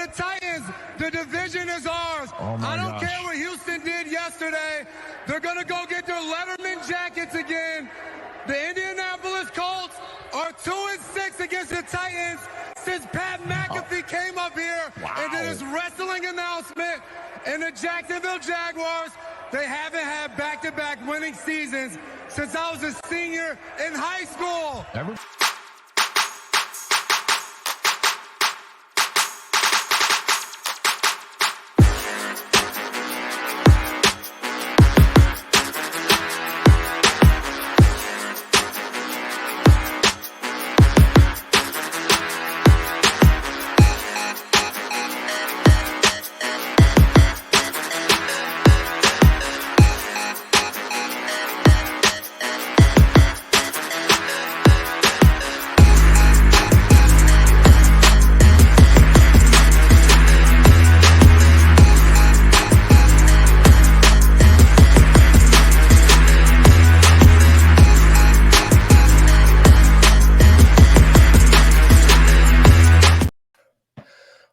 the Titans, the division is ours. I don't care what Houston did yesterday. They're going to go get their Letterman jackets again. The Indianapolis Colts are 2-6 against the Titans since Pat McAfee came up here and did his wrestling announcement. And the Jacksonville Jaguars, they haven't had back-to-back winning seasons since I was a senior in high school.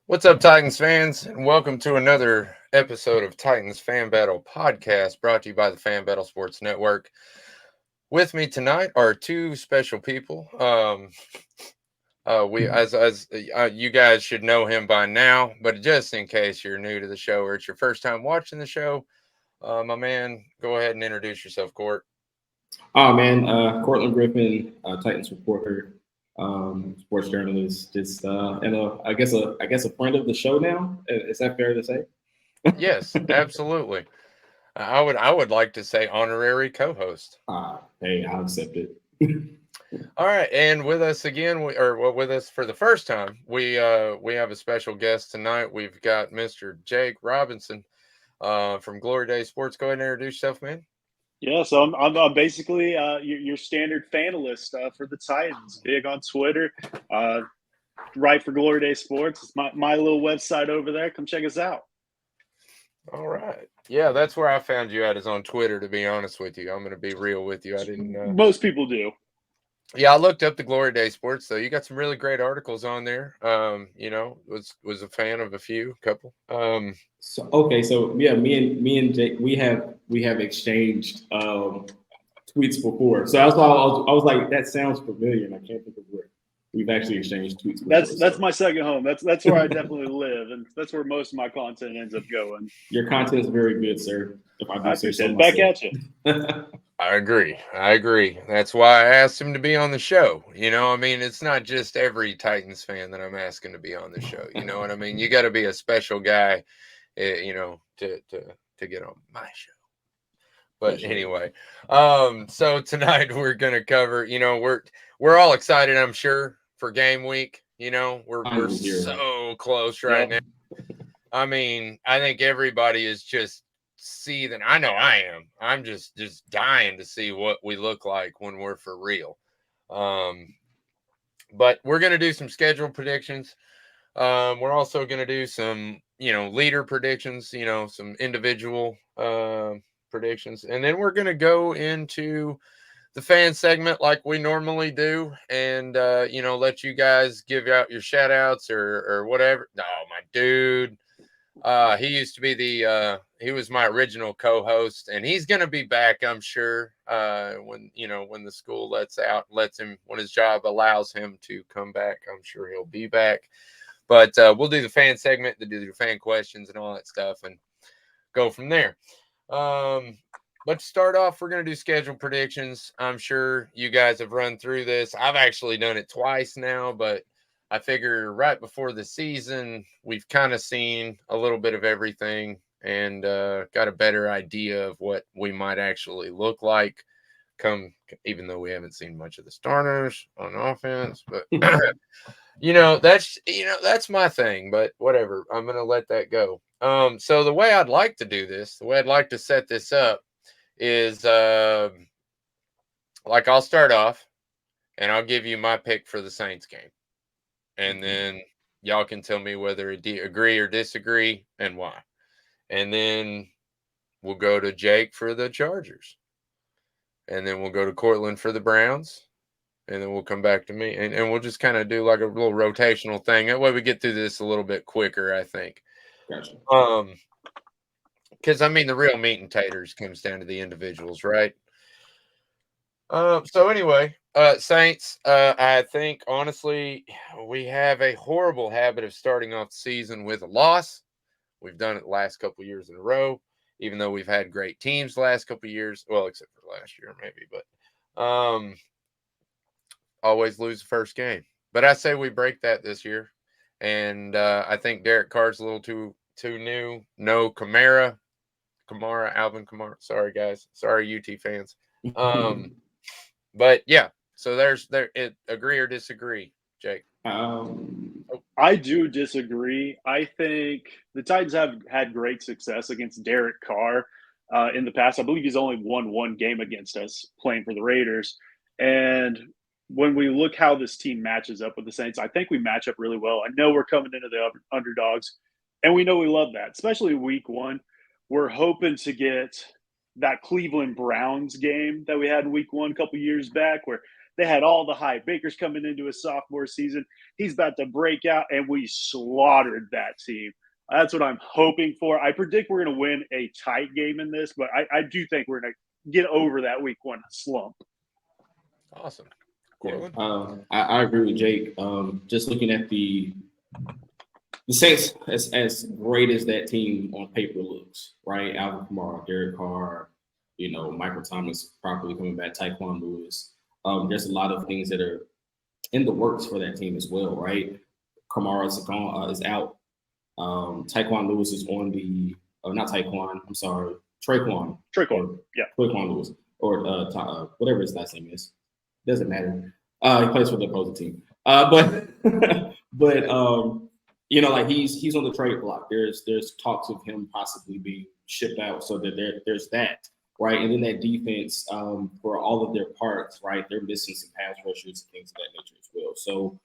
What's up, Titans fans, and welcome to another episode of Titans Fan Battle Podcast, brought to you by the Fan Battle Sports Network. With me tonight are two special people. You guys should know him by now, but just in case you're new to the show or it's your first time watching the show, my man, go ahead and introduce yourself, Court. Courtland Griffin, Titans reporter. Sports journalist, and I guess a friend of the show now. Is that fair to say? Yes, absolutely. I would like to say honorary co-host. Hey, I'll accept it. All right, and with us again, with us for the first time, we have a special guest tonight. We've got Mr. Jake Robertson from Glory Day Sports. Go ahead and introduce yourself, man. Yeah, so I'm basically your standard fanalist for the Titans. Big on Twitter, write for Glory Day Sports. It's my little website over there. Come check us out. All right. Yeah, that's where I found you at, is on Twitter, to be honest with you. I'm going to be real with you. I didn't know. Most people do. Yeah, I looked up the Glory Day Sports, though. You got some really great articles on there. Was a fan of a couple. So me and Jake, we have exchanged tweets before. So I was like, that sounds familiar, and I can't think of where we've actually exchanged tweets before. That's my second home. That's where I definitely live, and that's where most of my content ends up going. Your content is very good, sir. If I do say so back myself. at you. I agree. That's why I asked him to be on the show. I mean, it's not just every Titans fan that I'm asking to be on the show. You know what I mean? You got to be a special guy, to get on my show. But anyway, so tonight we're gonna cover. We're all excited, I'm sure, for game week. We're so close right now. I mean, I think everybody is just seething. I know I am. I'm just dying to see what we look like when we're for real. But we're gonna do some schedule predictions. We're also gonna do some, leader predictions. Some individual predictions, and then we're gonna go into the fan segment like we normally do, and let you guys give out your shout outs or whatever. No, my dude. He used to be he was my original co-host, and he's going to be back, I'm sure, when the school lets him, when his job allows him to come back, I'm sure he'll be back. But we'll do the fan segment, do the fan questions and all that stuff, and go from there. But to start off, we're going to do schedule predictions. I'm sure you guys have run through this. I've actually done it twice now, but I figure right before the season, we've kind of seen a little bit of everything and got a better idea of what we might actually look like even though we haven't seen much of the starters on offense. But, that's my thing, but whatever. I'm going to let that go. So the way I'd like to do this, the way I'd like to set this up is I'll start off and I'll give you my pick for the Saints game. And then y'all can tell me whether you agree or disagree and why. And then we'll go to Jake for the Chargers. And then we'll go to Courtland for the Browns. and then we'll come back to me, and we'll just kind of do like a little rotational thing. That way we get through this a little bit quicker, I think. Gotcha. Because I mean, the real meat and taters comes down to the individuals, right? So anyway, Saints, I think honestly, we have a horrible habit of starting off the season with a loss. We've done it the last couple of years in a row, even though we've had great teams the last couple of years. Well, except for last year, maybe, but always lose the first game. But I say we break that this year, and I think Derek Carr's a little too new. No Kamara, Alvin Kamara. Sorry guys, sorry UT fans. But yeah, so agree or disagree, Jake? I do disagree. I think the Titans have had great success against Derek Carr in the past. I believe he's only won one game against us playing for the Raiders. And when we look how this team matches up with the Saints, I think we match up really well. I know we're coming into the underdogs, and we know we love that, especially week one. We're hoping to get that Cleveland Browns game that we had in week one a couple years back where they had all the hype. Baker's coming into his sophomore season. He's about to break out, and we slaughtered that team. That's what I'm hoping for. I predict we're going to win a tight game in this, but I do think we're going to get over that week one slump. Awesome. Courtland? I agree with Jake. Just looking at the Saints, as great as that team on paper looks, right? Alvin Kamara, Derek Carr, Michael Thomas properly coming back, Tyquan Lewis. There's a lot of things that are in the works for that team as well, right? Kamara is out. Tyquan Lewis is on the not Tyquan. I'm sorry, Traquan. Yeah. Traquan Lewis, or whatever his last name is. Doesn't matter. He plays for the opposing team. But like he's on the trade block. There's talks of him possibly being shipped out, so that there's that, right? And then that defense, for all of their parts, right? They're missing some pass rushers and things of that nature as well. So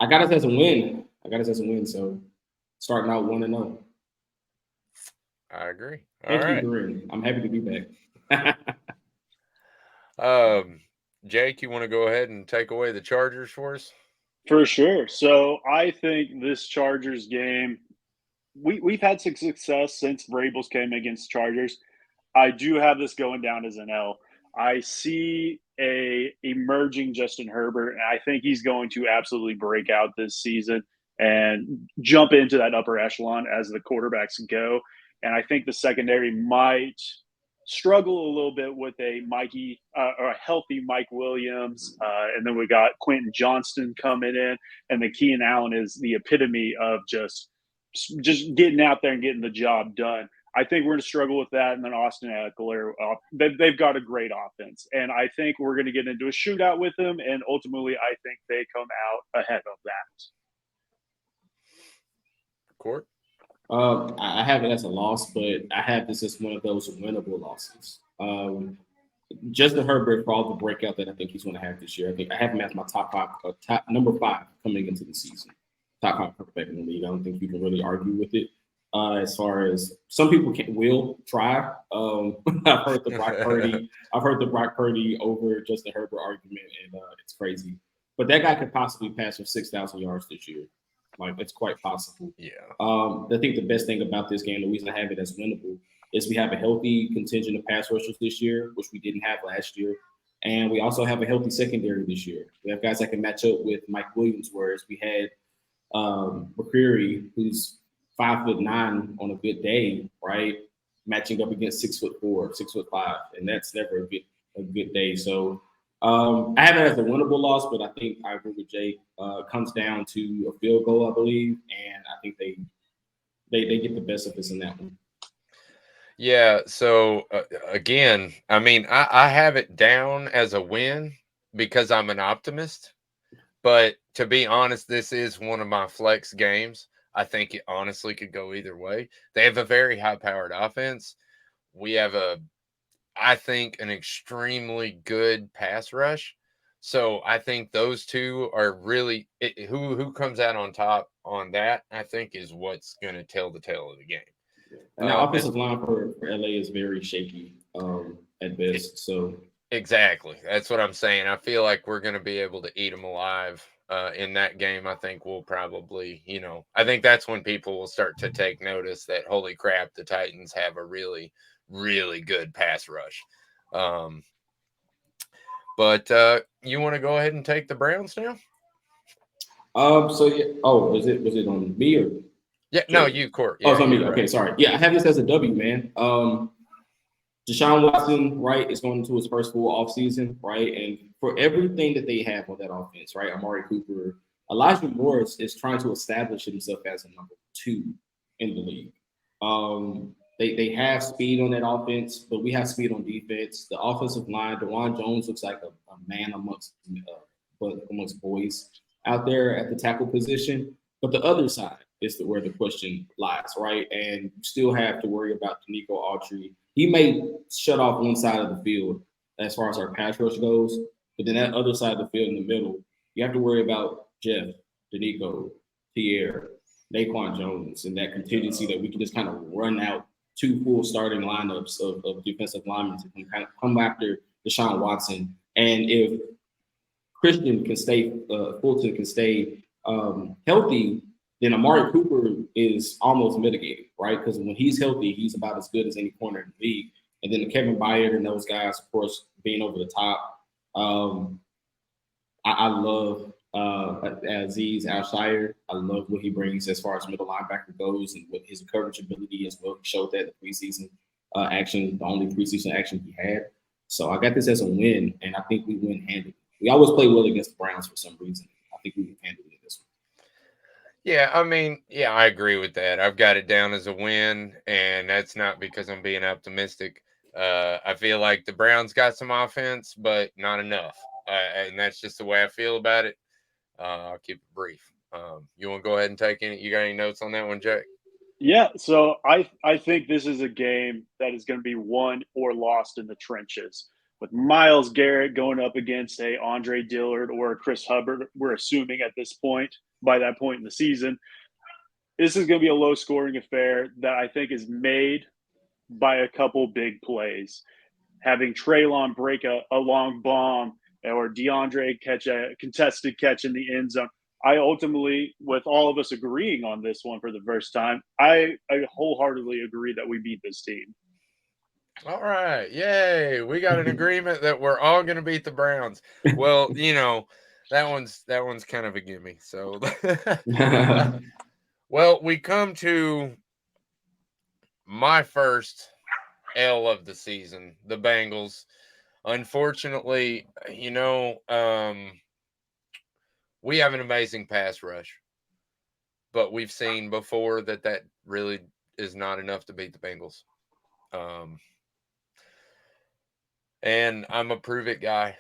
I got us as a win. So starting out 1-0. I agree. Thank you, Green. I'm happy to be back. Jake, you want to go ahead and take away the Chargers for us? For sure. So I think this Chargers game, we've had some success since Vrabel's came against Chargers. I do have this going down as an L. I see a emerging Justin Herbert, and I think he's going to absolutely break out this season and jump into that upper echelon as the quarterbacks go. And I think the secondary might struggle a little bit with a healthy Mike Williams. And then we got Quentin Johnston coming in, and the Keenan Allen is the epitome of just getting out there and getting the job done. I think we're going to struggle with that. And then Austin Eckler, they've got a great offense. And I think we're going to get into a shootout with them. And ultimately, I think they come out ahead of that. Court? I have it as a loss, but I have this as one of those winnable losses. Justin Herbert, for all the breakout that I think he's going to have this year, I have him as my top number 5 coming into the season. Top 5 quarterback in the league. I don't think you can really argue with it. As far as some people will try. I've heard the Brock Purdy over Justin Herbert argument, and it's crazy. But that guy could possibly pass for 6,000 yards this year. Like, it's quite possible. Yeah. I think the best thing about this game, the reason I have it as winnable, is we have a healthy contingent of pass rushers this year, which we didn't have last year. And we also have a healthy secondary this year. We have guys that can match up with Mike Williams, whereas we had McCreary, who's 5'9" on a good day, right? Matching up against 6'4", 6'5", and that's never a good day. So I have it as a winnable loss, but I think I agree with Jake. It comes down to a field goal, I believe, and I think they get the best of us in that one. Yeah. So again, I mean, I have it down as a win because I'm an optimist. But to be honest, this is one of my flex games. I think it honestly could go either way. They have a very high-powered offense. We have I think, an extremely good pass rush. So I think those two are really who comes out on top on that, I think, is what's going to tell the tale of the game. And the offensive line for LA is very shaky at best. So Exactly. That's what I'm saying. I feel like we're going to be able to eat them alive in that game. I think we'll probably, I think that's when people will start to take notice that, holy crap, the Titans have a really, really good pass rush. But you want to go ahead and take the Browns now? So yeah. Oh, was it on me or? Yeah. No, you, Court. Yeah, it's on me. Right. Okay, sorry. Yeah, I have this as a W, man. Deshaun Watson, right, is going into his first full offseason, right? And for everything that they have on that offense, right? Amari Cooper, Elijah Morris is trying to establish himself as a number 2 in the league. They have speed on that offense, but we have speed on defense. The offensive line, DeJuan Jones looks like a man amongst boys out there at the tackle position. But the other side is where the question lies, right? And you still have to worry about Danico Autry. He may shut off one side of the field as far as our pass rush goes, but then that other side of the field in the middle, you have to worry about Jeff, Danico, Pierre, Naquan Jones, and that contingency that we can just kind of run out 2 full starting lineups of defensive linemen to kind of come after Deshaun Watson. And if Fulton can stay healthy, then Amari Cooper is almost mitigated, right? Because when he's healthy, he's about as good as any corner in the league. And then Kevin Byard and those guys, of course, being over the top. I love Azeez Al-Shire. I love what he brings as far as middle linebacker goes and what his coverage ability as well. He showed that the preseason action, the only preseason action he had. So I got this as a win, and I think we win handily. We always play well against the Browns for some reason. I think we can handle it this one. Yeah, I mean, yeah, I agree with that. I've got it down as a win, and that's not because I'm being optimistic. I feel like the Browns got some offense, but not enough. And that's just the way I feel about it. I'll keep it brief. You want to go ahead and take any? You got any notes on that one, Jake? Yeah, so I think this is a game that is going to be won or lost in the trenches. With Myles Garrett going up against a Andre Dillard or a Chris Hubbard, we're assuming at this point, by that point in the season, this is going to be a low-scoring affair that I think is made by a couple big plays. Having Treylon break a long bomb or DeAndre catch a contested catch in the end zone. I ultimately, with all of us agreeing on this one for the first time, I wholeheartedly agree that we beat this team. All right. Yay. We got an agreement that we're all going to beat the Browns. Well, that one's kind of a gimme. So, well, we come to my first L of the season, the Bengals. Unfortunately, we have an amazing pass rush, but we've seen before that really is not enough to beat the Bengals. And I'm a prove it guy.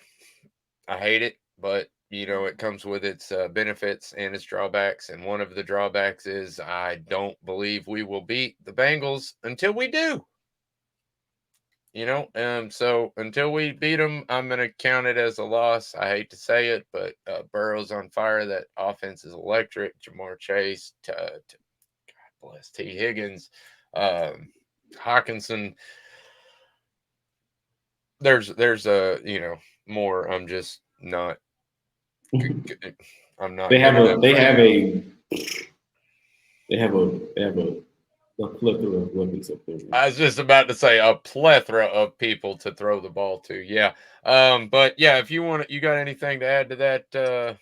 I hate it, but it comes with its benefits and its drawbacks. And one of the drawbacks is I don't believe we will beat the Bengals until we do. So until we beat them, I'm going to count it as a loss. I hate to say it, but Burrow's on fire. That offense is electric. Jamar Chase, God bless T. Higgins, Hawkinson. There's more. I'm just not. I'm not. They have a plethora of weapons up there. I was just about to say a plethora of people to throw the ball to. Yeah. But yeah, if you want, you got anything to add to that,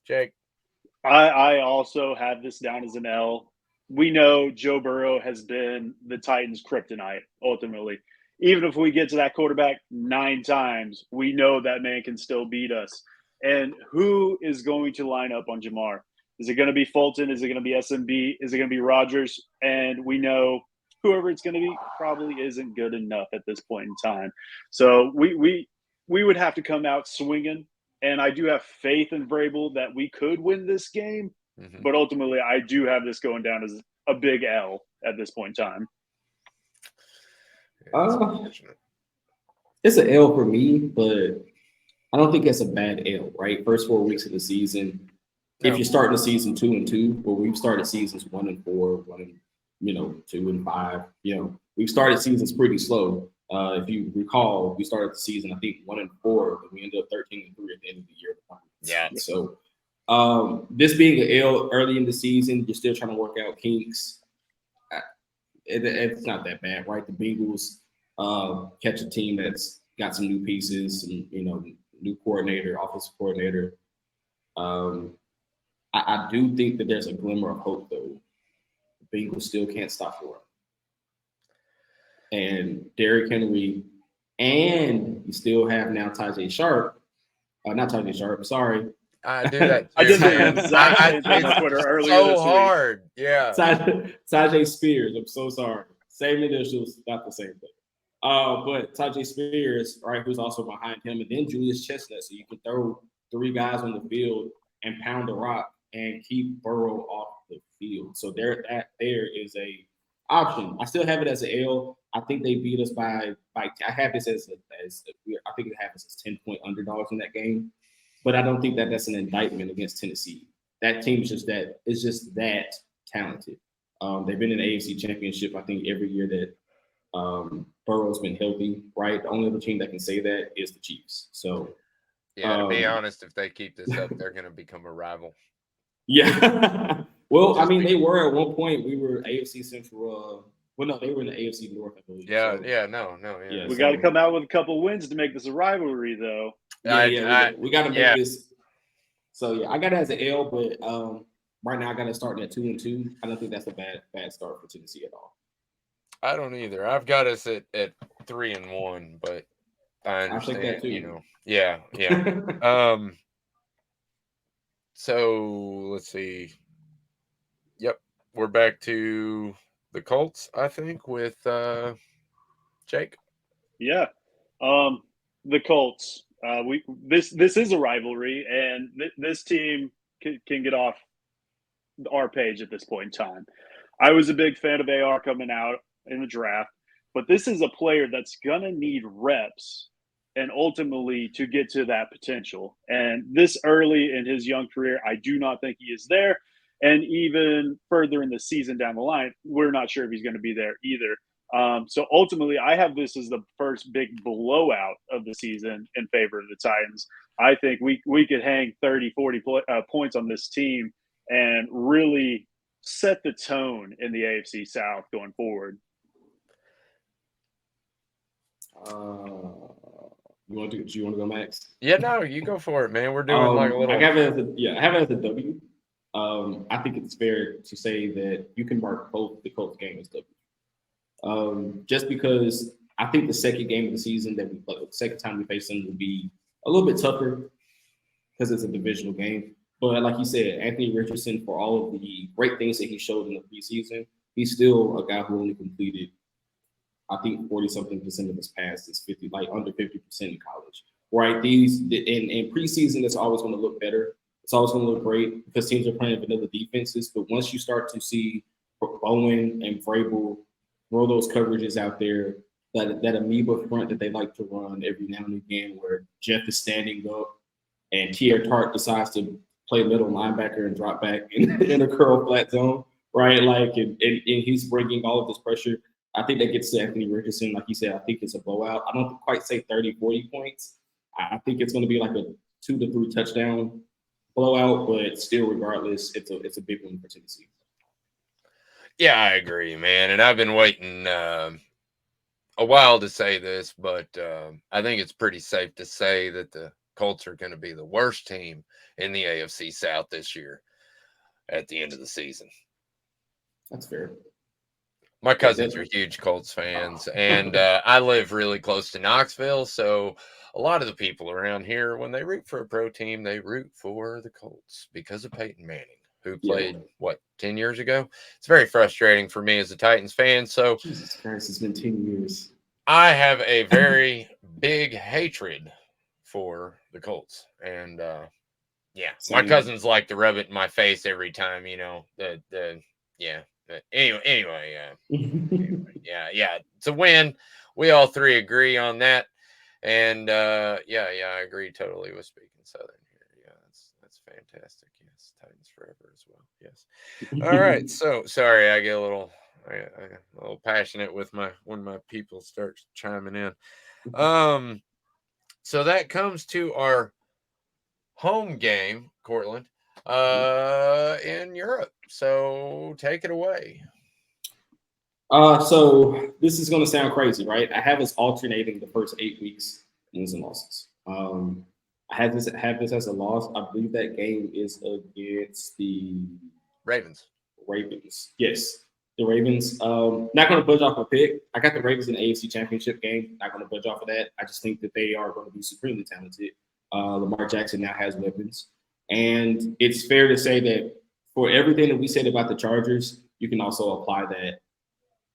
Jake? I also have this down as an L. We know Joe Burrow has been the Titans' kryptonite, ultimately. Even if we get to that quarterback 9 times, we know that man can still beat us. And who is going to line up on Jamar? Is it going to be Fulton? Is it going to be SMB? Is it going to be Rodgers? And we know whoever it's going to be probably isn't good enough at this point in time. So we would have to come out swinging. And I do have faith in Vrabel that we could win this game. Mm-hmm. But ultimately, I do have this going down as a big L at this point in time. It's an L for me, but I don't think it's a bad L, right? First 4 weeks of the season. No. If you're starting the season 2-2, well, we've started seasons 1-4, 2-5. We've started seasons pretty slow. If you recall, we started the season, I think 1-4, but we ended up 13-3 at the end of the year. Yeah. So this being an L early in the season, you're still trying to work out kinks. It's not that bad, right? The Bengals catch a team that's got some new pieces, and new coordinator, offensive coordinator. I do think that there's a glimmer of hope, though. The Bengals still can't stop the run. And Derrick Henry, and you still have now Tajay Sharp. Not Tajay Sharp, sorry. I do that too, I did the man. exact same thing on Twitter earlier so this week. hard. Yeah. Tajay Spears. I'm so sorry. Same initials, not the same thing. But Tajay Spears, right, who's also behind him, and then Julius Chestnut. So you can throw 3 guys on the field and pound the rock and keep Burrow off the field. So there is a option. I still have it as an L. I think they beat us by I have this as I think it happens as 10-point underdogs in that game. But I don't think that that's an indictment against Tennessee. That team is just that talented. They've been in the AFC Championship, I think, every year that Burrow's been healthy, right? The only other team that can say that is the Chiefs. So, yeah, to be honest, if they keep this up, they're going to become a rival. Yeah. Well, I mean, they were at one point. We were AFC Central. Well, no, they were in the AFC North, I believe. Yeah, so. Yeah. We got to come out with a couple wins to make this a rivalry, though. We got to make this. So yeah, I got it as an L, but right now I got it starting at 2-2. I don't think that's a bad start for Tennessee at all. I don't either. I've got us at 3-1, but I understand that too. Yeah. So let's see. Yep, we're back to the Colts, I think, with Jake. Yeah, the Colts. This is a rivalry, and this team can get off our page at this point in time. I was a big fan of AR coming out in the draft, but this is a player that's gonna need reps and ultimately to get to that potential. And this early in his young career, I do not think he is there. And even further in the season down the line, we're not sure if he's going to be there either. So ultimately, I have this as the first big blowout of the season in favor of the Titans. I think we could hang 30, 40 points on this team and really set the tone in the AFC South going forward. Do you want to go, Max? Yeah, no, you go for it, man. We're doing like a little. I have it as a W. I think it's fair to say that you can mark both the Colts game as W. Just because I think the second game of the season the second time we face them will be a little bit tougher because it's a divisional game. But like you said, Anthony Richardson, for all of the great things that he showed in the preseason, he's still a guy who only completed, I think, 40-something% of his passes, under 50% in college. Right? These in preseason, it's always going to look better. It's always going to look great because teams are playing vanilla defenses. But once you start to see Bowen and Vrabel throw those coverages out there, that amoeba front that they like to run every now and again, where Jeff is standing up and Tier Tart decides to play middle linebacker and drop back in a curl flat zone, right? Like, and he's bringing all of this pressure. I think that gets to Anthony Richardson. Like you said, I think it's a blowout. I don't quite say 30, 40 points. I think it's going to be like a 2 to 3 touchdown blowout, but still, regardless, it's a big one for Tennessee. Yeah, I agree, man. And I've been waiting a while to say this, but I think it's pretty safe to say that the Colts are going to be the worst team in the AFC South this year at the end of the season. That's fair. My cousins are huge Colts fans, and I live really close to Knoxville, so a lot of the people around here, when they root for a pro team, they root for the Colts because of Peyton Manning, who played, 10 years ago? It's very frustrating for me as a Titans fan. So, Jesus Christ, it's been 10 years. I have a very big hatred for the Colts. And, my cousins like to rub it in my face every time, Anyway, it's a win. We all three agree on that. And I agree totally with Speaking Southern here. Yeah, that's fantastic. Yes, Titans forever as well. Yes. All right. So sorry, I get a little I'm a little passionate with when my people start chiming in. So that comes to our home game, Courtland, in Europe. So take it away. So this is going to sound crazy, right? I have us alternating the first 8 weeks wins and losses. I have this as a loss. I believe that game is against the Ravens. Yes, the Ravens. Not going to budge off a pick. I got the Ravens in the AFC Championship game. Not going to budge off of that. I just think that they are going to be supremely talented. Lamar Jackson now has weapons, and it's fair to say that for everything that we said about the Chargers, you can also apply that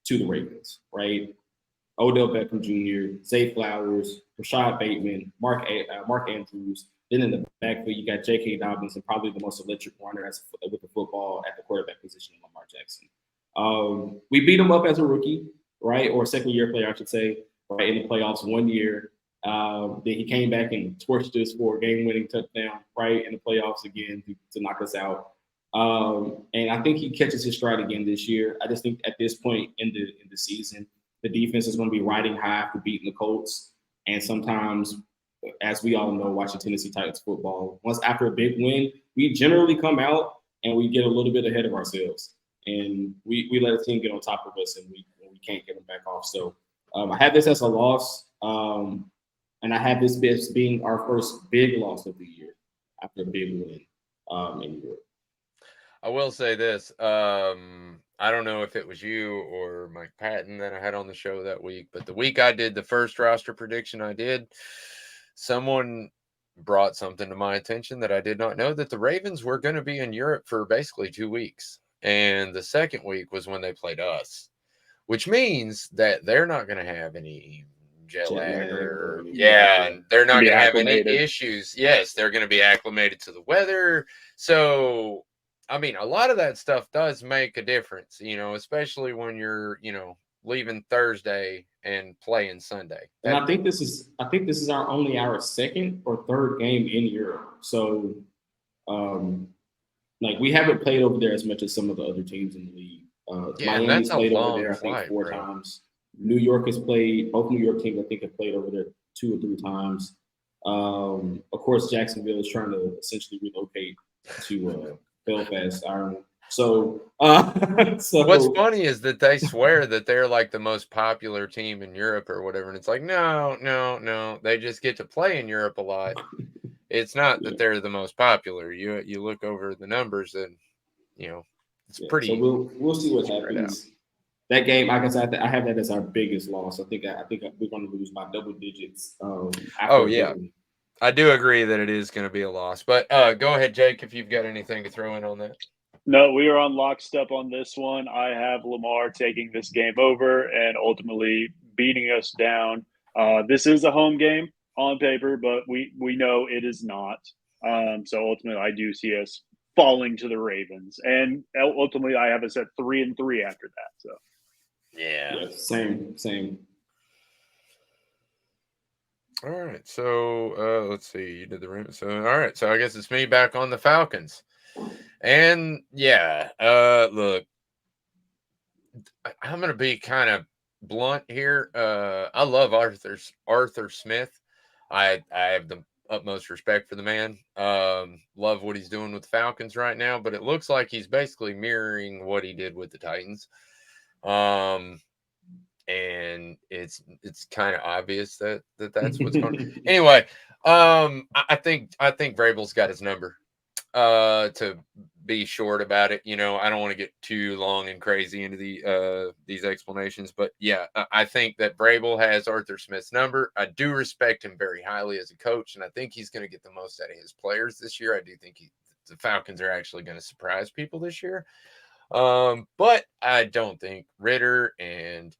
to the Ravens, right? Odell Beckham Jr., Zay Flowers, Rashad Bateman, Mark Andrews. Then in the backfield, you got J.K. Dobbins and probably the most electric runner with the football at the quarterback position, Lamar Jackson. We beat him up as a rookie, right? Or second-year player, I should say, right, in the playoffs 1 year. Then he came back and torched us for a game-winning touchdown, right, in the playoffs again to knock us out. And I think he catches his stride again this year. I just think at this point in the season, the defense is going to be riding high after beating the Colts. And sometimes, as we all know, watching Tennessee Titans football, once after a big win, we generally come out and we get a little bit ahead of ourselves. And we let a team get on top of us and we can't get them back off. So I have this as a loss. And I have this being our first big loss of the year after a big win in Europe. I will say this. I don't know if it was you or Mike Patton that I had on the show that week, but the week I did the first roster prediction someone brought something to my attention that I did not know, that the Ravens were going to be in Europe for basically 2 weeks. And the second week was when they played us, which means that they're not going to have any jet lag and they're not going to have any issues. Yes, they're going to be acclimated to the weather. So I mean, a lot of that stuff does make a difference, especially when you're, leaving Thursday and playing Sunday. And I think this is our second or third game in Europe. So, we haven't played over there as much as some of the other teams in the league. Miami's played over there, I think, 4 times. New York has played. Both New York teams, I think, have played over there 2 or 3 times. Of course, Jacksonville is trying to essentially relocate to Belfast, Ireland. So what's funny is that they swear that they're like the most popular team in Europe or whatever, and it's like no, they just get to play in Europe a lot. It's not that they're the most popular. You look over the numbers and it's pretty. So we'll see what happens. That game, like I said, I have that as our biggest loss. I think we're going to lose by double digits. I do agree that it is going to be a loss. But go ahead, Jake, if you've got anything to throw in on that. No, we are on lockstep on this one. I have Lamar taking this game over and ultimately beating us down. This is a home game on paper, but we know it is not. So ultimately, I do see us falling to the Ravens. And ultimately, I have us at 3-3 after that. So. Yeah, same. All right, so let's see. You did the Ravens. So all right, so I guess it's me back on the Falcons, and look, I'm gonna be kind of blunt here. I love Arthur Smith. I have the utmost respect for the man. Love what he's doing with the Falcons right now, but it looks like he's basically mirroring what he did with the Titans. And it's kind of obvious that that's what's going on. Anyway, I think Vrabel's got his number. To be short about it, I don't want to get too long and crazy into these explanations, but yeah, I think that Vrabel has Arthur Smith's number. I do respect him very highly as a coach, and I think he's going to get the most out of his players this year. I do think the Falcons are actually going to surprise people this year. But I don't think Ritter and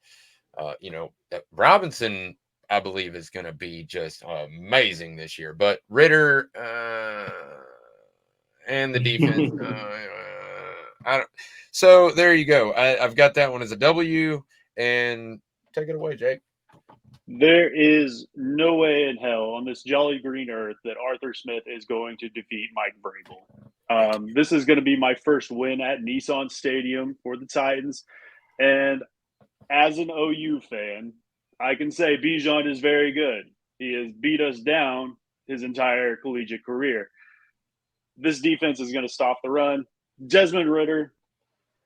Robinson, I believe, is going to be just amazing this year. But Ritter and the defense, I don't. So there you go. I've got that one as a W. And take it away, Jake. There is no way in hell on this jolly green earth that Arthur Smith is going to defeat Mike Vrabel. This is going to be my first win at Nissan Stadium for the Titans. And as an OU fan, I can say Bijan is very good. He has beat us down his entire collegiate career. This defense is going to stop the run. Desmond Ridder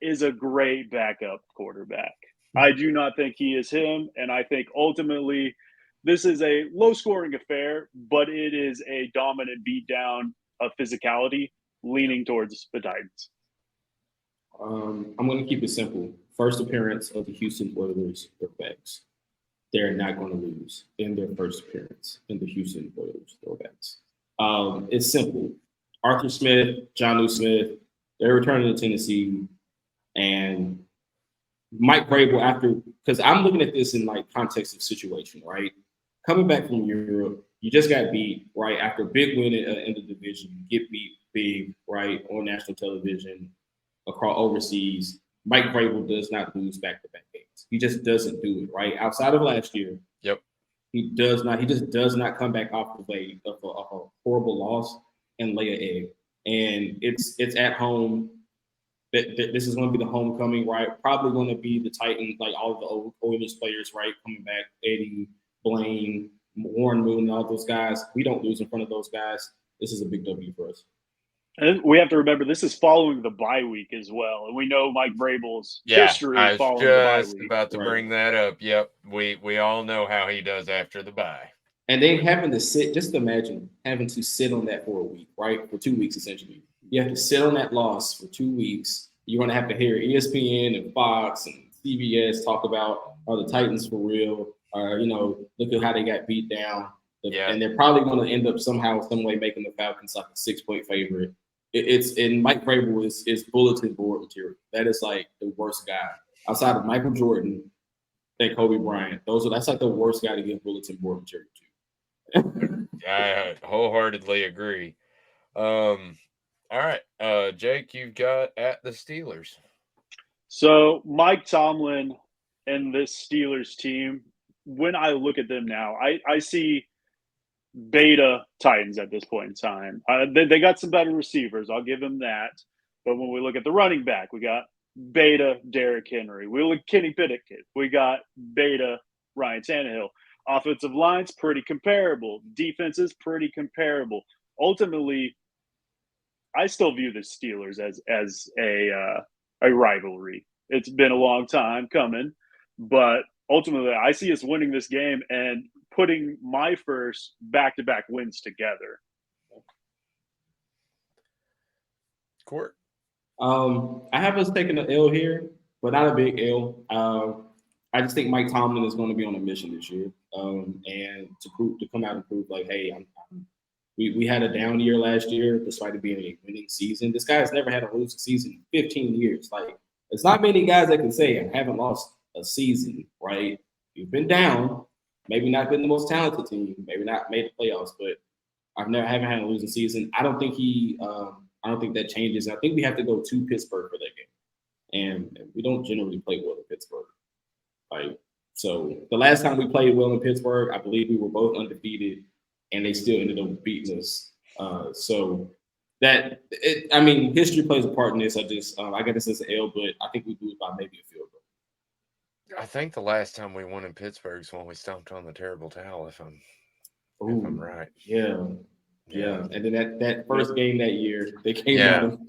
is a great backup quarterback. I do not think he is him, and I think ultimately this is a low-scoring affair, but it is a dominant beatdown of physicality leaning towards the Titans. I'm going to keep it simple. First appearance of the Houston Oilers throwbacks. They're not going to lose in their first appearance in the Houston Oilers throwbacks. It's simple. Arthur Smith, Jonnu Smith, they're returning to Tennessee, and Mike Vrabel after, because I'm looking at this in like context of situation, right? Coming back from Europe, you just got beat, right? After a big win in the division, you get beat big, right, on national television, across overseas. Mike Vrabel does not lose back-to-back games. He just doesn't do it, right? Outside of last year, Yep. He does not. He just does not come back off of a horrible loss and lay an egg. And it's at home. This is going to be the homecoming, right? Probably going to be the Titans, like all of the old Oilers players, right, coming back. Eddie, Blaine, Warren Moon, all those guys. We don't lose in front of those guys. This is a big W for us. And we have to remember this is following the bye week as well, and we know Mike Vrabel's history following the bye week. I was just about to bring that up. Yep, we all know how he does after the bye. And then having to sit, just imagine having to sit on that for a week, right? For 2 weeks, essentially. You have to sit on that loss for 2 weeks. You're going to have to hear ESPN and Fox and CBS talk about, are the Titans for real? Or, look at how they got beat down. Yeah. And they're probably going to end up somehow, some way making the Falcons like a 6-point favorite. And Mike Vrabel is bulletin board material. That is like the worst guy outside of Michael Jordan and Kobe Bryant. That's like the worst guy to give bulletin board material to. I wholeheartedly agree. All right, Jake, you've got at the Steelers. So Mike Tomlin and this Steelers team, when I look at them now, I see beta Titans at this point in time. They got some better receivers. I'll give them that. But when we look at the running back, we got beta Derrick Henry. We look at Kenny Pickett. We got beta Ryan Tannehill. Offensive line's pretty comparable. Defense is pretty comparable. Ultimately, I still view the Steelers as a rivalry. It's been a long time coming, but ultimately, I see us winning this game and putting my first back-to-back wins together. Court. I have us taking an L here, but not a big L. I just think Mike Tomlin is going to be on a mission this year, and to come out and prove like, hey, we had a down year last year despite it being a winning season. This guy's never had a losing season in 15 years. Like, there's not many guys that can say I haven't lost a season, right? You've been down, maybe not been the most talented team, maybe not made the playoffs, but haven't had a losing season. I don't think that changes. I think we have to go to Pittsburgh for that game, and we don't generally play well in Pittsburgh. Right. So the last time we played well in Pittsburgh, I believe we were both undefeated, and they still ended up beating us. History plays a part in this. I got this as an L, but I think we lose by maybe a field goal. I think the last time we won in Pittsburgh is when we stomped on the terrible towel, if I'm right. Yeah. And then that first game that year, they came out.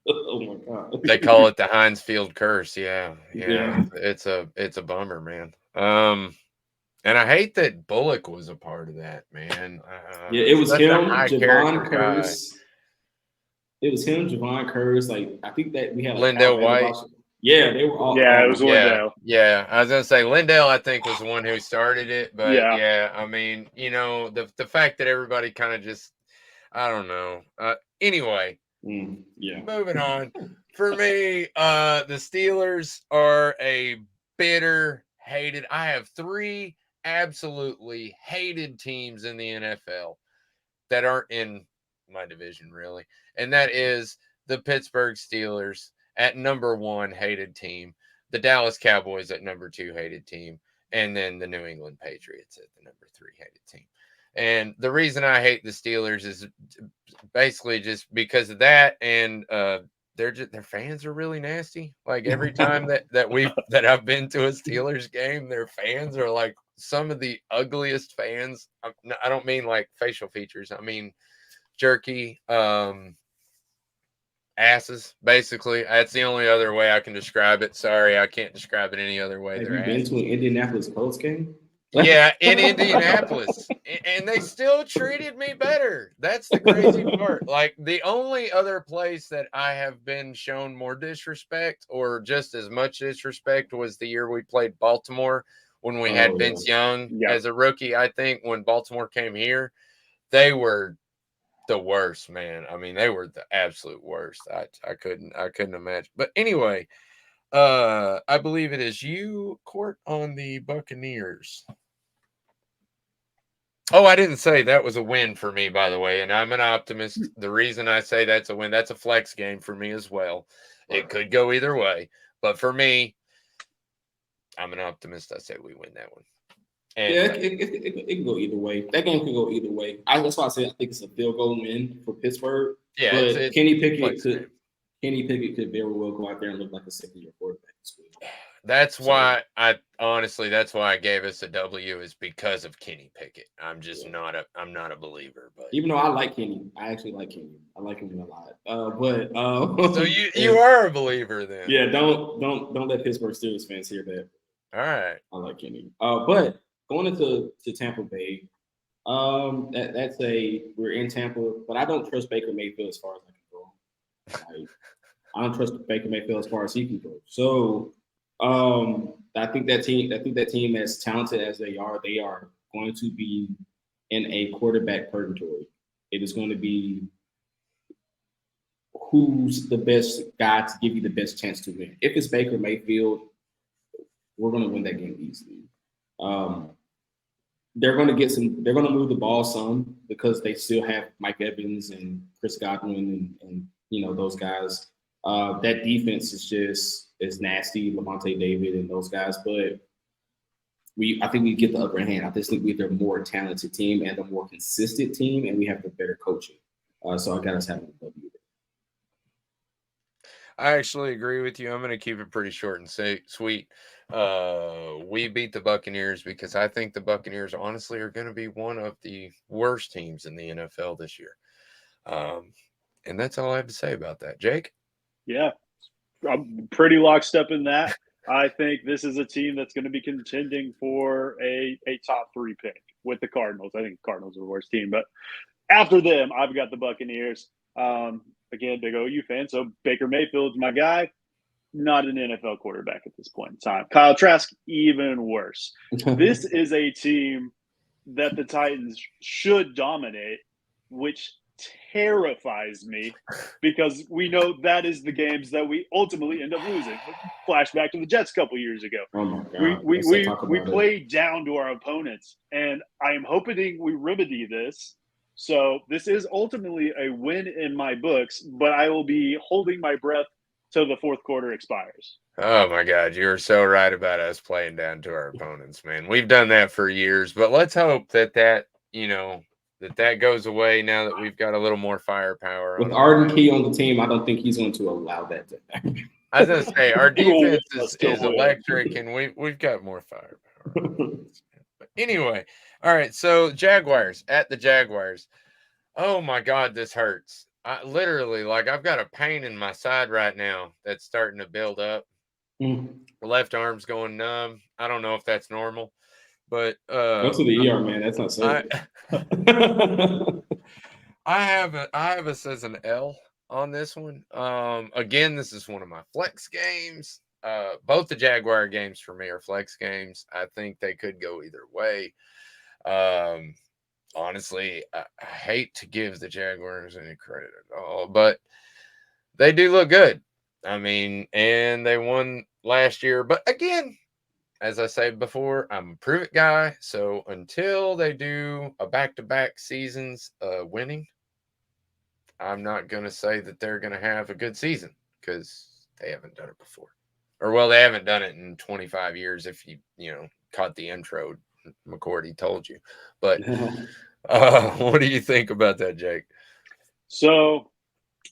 Oh my God! They call it the Heinz Field curse. Yeah. It's a bummer, man. And I hate that Bullock was a part of that, man. It was him, Javon Curse. It was him, Javon Curse. Like, I think that we had Lindell White. Yeah, they were all. Yeah, it was Lindell. Yeah, I was gonna say Lindell. I think was the one who started it, but I mean, the fact that everybody kind of just, I don't know. Anyway, moving on. For me, the Steelers are a bitter, hated. I have 3 absolutely hated teams in the NFL that aren't in my division, really, and that is the Pittsburgh Steelers at number 1 hated team, the Dallas Cowboys at number 2 hated team, and then the New England Patriots at the number 3 hated team. And the reason I hate the Steelers is basically just because of that, and their fans are really nasty. Like every time that I've been to a Steelers game, their fans are like some of the ugliest fans. I don't mean like facial features. I mean jerky, asses. Basically, that's the only other way I can describe it. Sorry, I can't describe it any other way. Have They're you been to an Indianapolis Colts game? Yeah, in Indianapolis. And they still treated me better. That's the crazy part. Like, the only other place that I have been shown more disrespect or just as much disrespect was the year we played Baltimore when we had Vince Young as a rookie. I think when Baltimore came here, they were the worst, man. I mean, they were the absolute worst. I couldn't imagine. But anyway, I believe it is you, Court, on the Buccaneers. Oh, I didn't say that was a win for me, by the way, and I'm an optimist. The reason I say that's a win, that's a flex game for me as well. It could go either way, but for me, I'm an optimist. I say we win that one. And yeah, it can go either way. That game can go either way. That's why I said I think it's a field goal win for Pittsburgh. Yeah, but Kenny Pickett could very well go out there and look like a second-year quarterback. That's why that's why I gave us a W, is because of Kenny Pickett. I'm just not a believer. But even though I like Kenny, I actually like Kenny. I like him a lot. So you are a believer then? Yeah. Don't let Pittsburgh Steelers fans hear that. All right. I like Kenny. But going into Tampa Bay, we're in Tampa, but I don't trust Baker Mayfield as far as I can go. I don't trust Baker Mayfield as far as he can go. So. I think that team, as talented as they are going to be in a quarterback purgatory. It is going to be who's the best guy to give you the best chance to win. If it's Baker Mayfield, we're going to win that game easily. They're going to move the ball some because they still have Mike Evans and Chris Godwin and those guys. That defense is nasty, Lavonte David and those guys, but I think we get the upper hand. I just think we're the more talented team and the more consistent team, and we have the better coaching. So I got us having a W. I actually agree with you. I'm going to keep it pretty short and sweet. We beat the Buccaneers because I think the Buccaneers honestly are going to be one of the worst teams in the NFL this year. And that's all I have to say about that. Jake? Yeah, I'm pretty lockstep in that. I think this is a team that's going to be contending for a top 3 pick with the Cardinals. I think Cardinals are the worst team, but after them, I've got the Buccaneers. Again, big OU fan, so Baker Mayfield's my guy. Not an NFL quarterback at this point in time. Kyle Trask, even worse. This is a team that the Titans should dominate, which terrifies me because we know that is the games that we ultimately end up losing. Flashback to the Jets a couple years ago. Oh my God. We played down to our opponents, and I am hoping we remedy this. So this is ultimately a win in my books, but I will be holding my breath till the fourth quarter expires. Oh my God, you're so right about us playing down to our opponents, man. We've done that for years, but let's hope that goes away now that we've got a little more firepower. With Arden Key on the team, I don't think he's going to allow that to happen. I was going to say, our defense is electric, and we've got more firepower. But anyway, all right, so Jaguars, at the Jaguars. Oh my God, this hurts. Literally, I've got a pain in my side right now that's starting to build up. The left arm's going numb. I don't know if that's normal. But go to the ER, man. That's not safe. I have us as an L on this one. Again, this is one of my flex games. Both the Jaguar games for me are flex games. I think they could go either way. Honestly, I hate to give the Jaguars any credit at all, but they do look good. I mean, and they won last year. But again, as I said before, I'm a prove it guy. So until they do a back-to-back seasons winning, I'm not going to say that they're going to have a good season because they haven't done it before. Or, well, they haven't done it in 25 years if you caught the intro. McCourty told you. But what do you think about that, Jake? So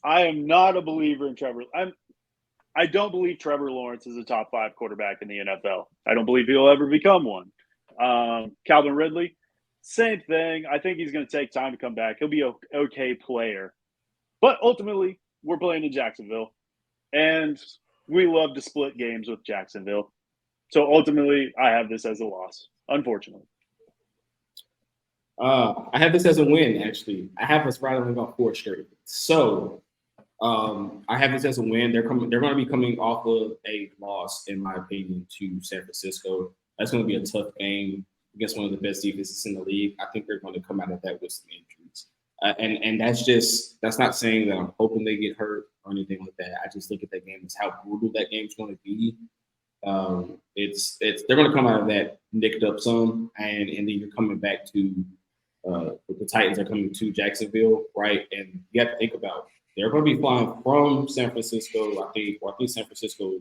I am not a believer in Trevor. I don't believe Trevor Lawrence is a top 5 quarterback in the NFL. I don't believe he'll ever become one. Calvin Ridley, same thing. I think he's going to take time to come back. He'll be an okay player. But ultimately, we're playing in Jacksonville, and we love to split games with Jacksonville. So ultimately, I have this as a loss, unfortunately. I have this as a win, actually. I have us rattling off 4 straight. So I have this as a win. They're going to be coming off of a loss, in my opinion, to San Francisco. That's going to be a tough game against one of the best defenses in the league. I think they're going to come out of that with some injuries. And that's not saying that I'm hoping they get hurt or anything like that. I just look at that game as how brutal that game's going to be. They're going to come out of that nicked up some, and then you're coming back to the Titans are coming to Jacksonville, right? And you have to think about they're going to be flying from San Francisco. I think San Francisco.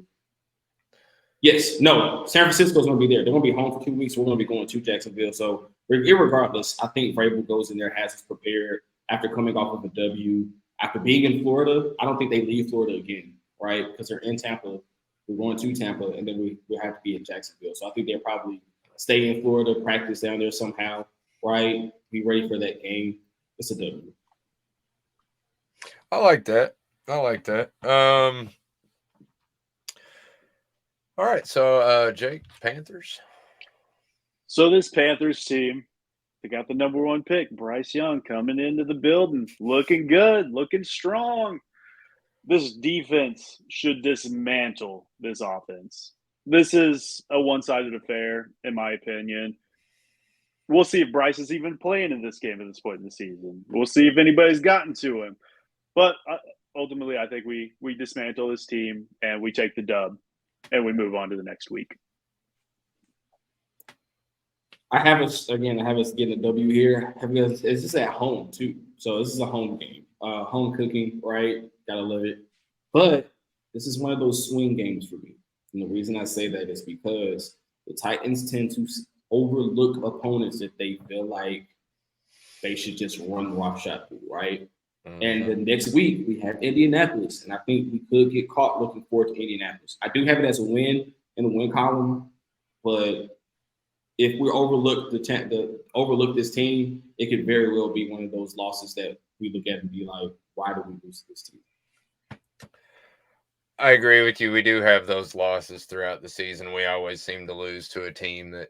Yes, no, San Francisco's going to be there. They're going to be home for 2 weeks. We're going to be going to Jacksonville. So, regardless, I think Vrabel goes in there, has us prepared after coming off of a W. After being in Florida, I don't think they leave Florida again, right? Because they're in Tampa. We're going to Tampa, and then we have to be in Jacksonville. So I think they'll probably stay in Florida, practice down there somehow, right? Be ready for that game. It's a W. I like that. All right, so Jake, Panthers. So this Panthers team, they got the number 1 pick, Bryce Young, coming into the building, looking good, looking strong. This defense should dismantle this offense. This is a one-sided affair, in my opinion. We'll see if Bryce is even playing in this game at this point in the season. We'll see if anybody's gotten to him. But ultimately, I think we dismantle this team and we take the dub and we move on to the next week. I have us getting a W here. It's just at home too, so this is a home game, home cooking, right? Gotta love it. But this is one of those swing games for me, and the reason I say that is because the Titans tend to overlook opponents that they feel like they should just run roughshod through, right? Mm-hmm. And the next week we have Indianapolis, and I think we could get caught looking forward to Indianapolis. I do have it as a win in the win column, but if we overlook this team, it could very well be one of those losses that we look at and be like, why do we lose this team? I agree with you. We do have those losses throughout the season. We always seem to lose to a team that,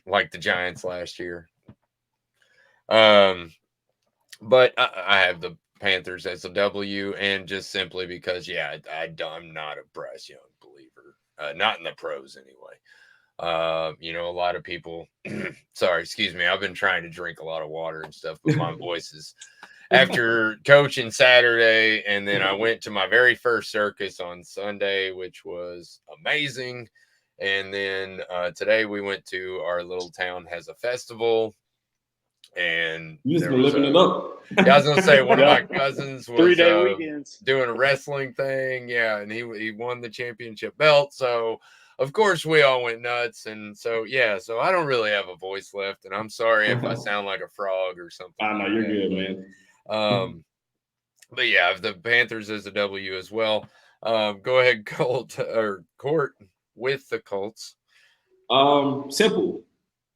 like the Giants last year. But I have the Panthers as a W, and just simply because, I'm not a Bryce Young believer, not in the pros anyway. A lot of people, excuse me, I've been trying to drink a lot of water and stuff, but my voice is after coaching Saturday. And then I went to my very first circus on Sunday, which was amazing. And then today we went to our little town has a festival. And you just been living it up. I was gonna say one of my cousins was 3-day weekends doing a wrestling thing, and he won the championship belt. So of course we all went nuts, and so I don't really have a voice left, and I'm sorry if I sound like a frog or something. I know you're good, man. But yeah, the Panthers is a W as well. Go ahead, Court with the Colts. Simple.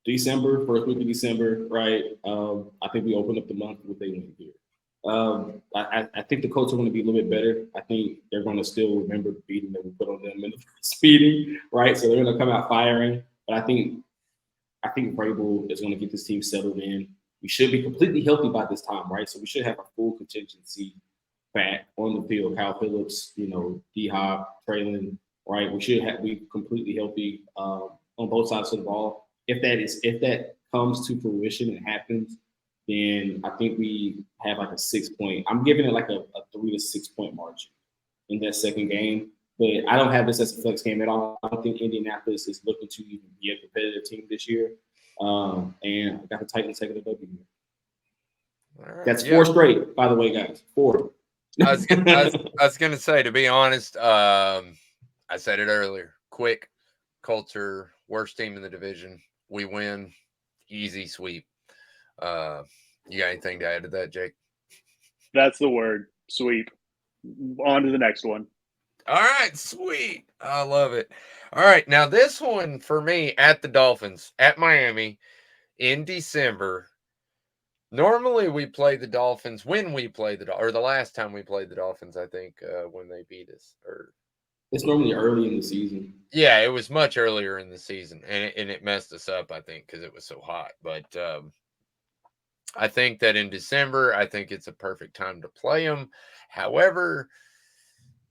December, first week of December, right? I think we open up the month with a win here. I think the Colts are going to be a little bit better. I think they're going to still remember the beating that we put on them in the first meeting, right? So they're going to come out firing. But I think Vrabel is going to get this team settled in. We should be completely healthy by this time, right? So we should have a full contingency back on the field. Kyle Phillips, D-Hop, Traylon, right? We should be completely healthy on both sides of the ball. If that comes to fruition and happens, then I think we have like a 6-point. I'm giving it like a 3 to 6 point margin in that second game. But I don't have this as a flex game at all. I don't think Indianapolis is looking to even be a competitive team this year. And I got the Titans taking the W here. Right, that's 4 straight, by the way, guys. 4. I was gonna say, to be honest, I said it earlier. Quick, Colts are worst team in the division. We win, easy sweep. You got anything to add to that, Jake? That's the word, sweep. On to the next one. All right, sweet. I love it. All right, now this one for me at the Dolphins at Miami in December. Normally we play the Dolphins when we play or the last time we played the Dolphins, I think, when they beat us. Or It's normally early in the season. yeah, it was much earlier in the season, and it messed us up, I think, because it was so hot. But I think that in December, I think it's a perfect time to play them. However,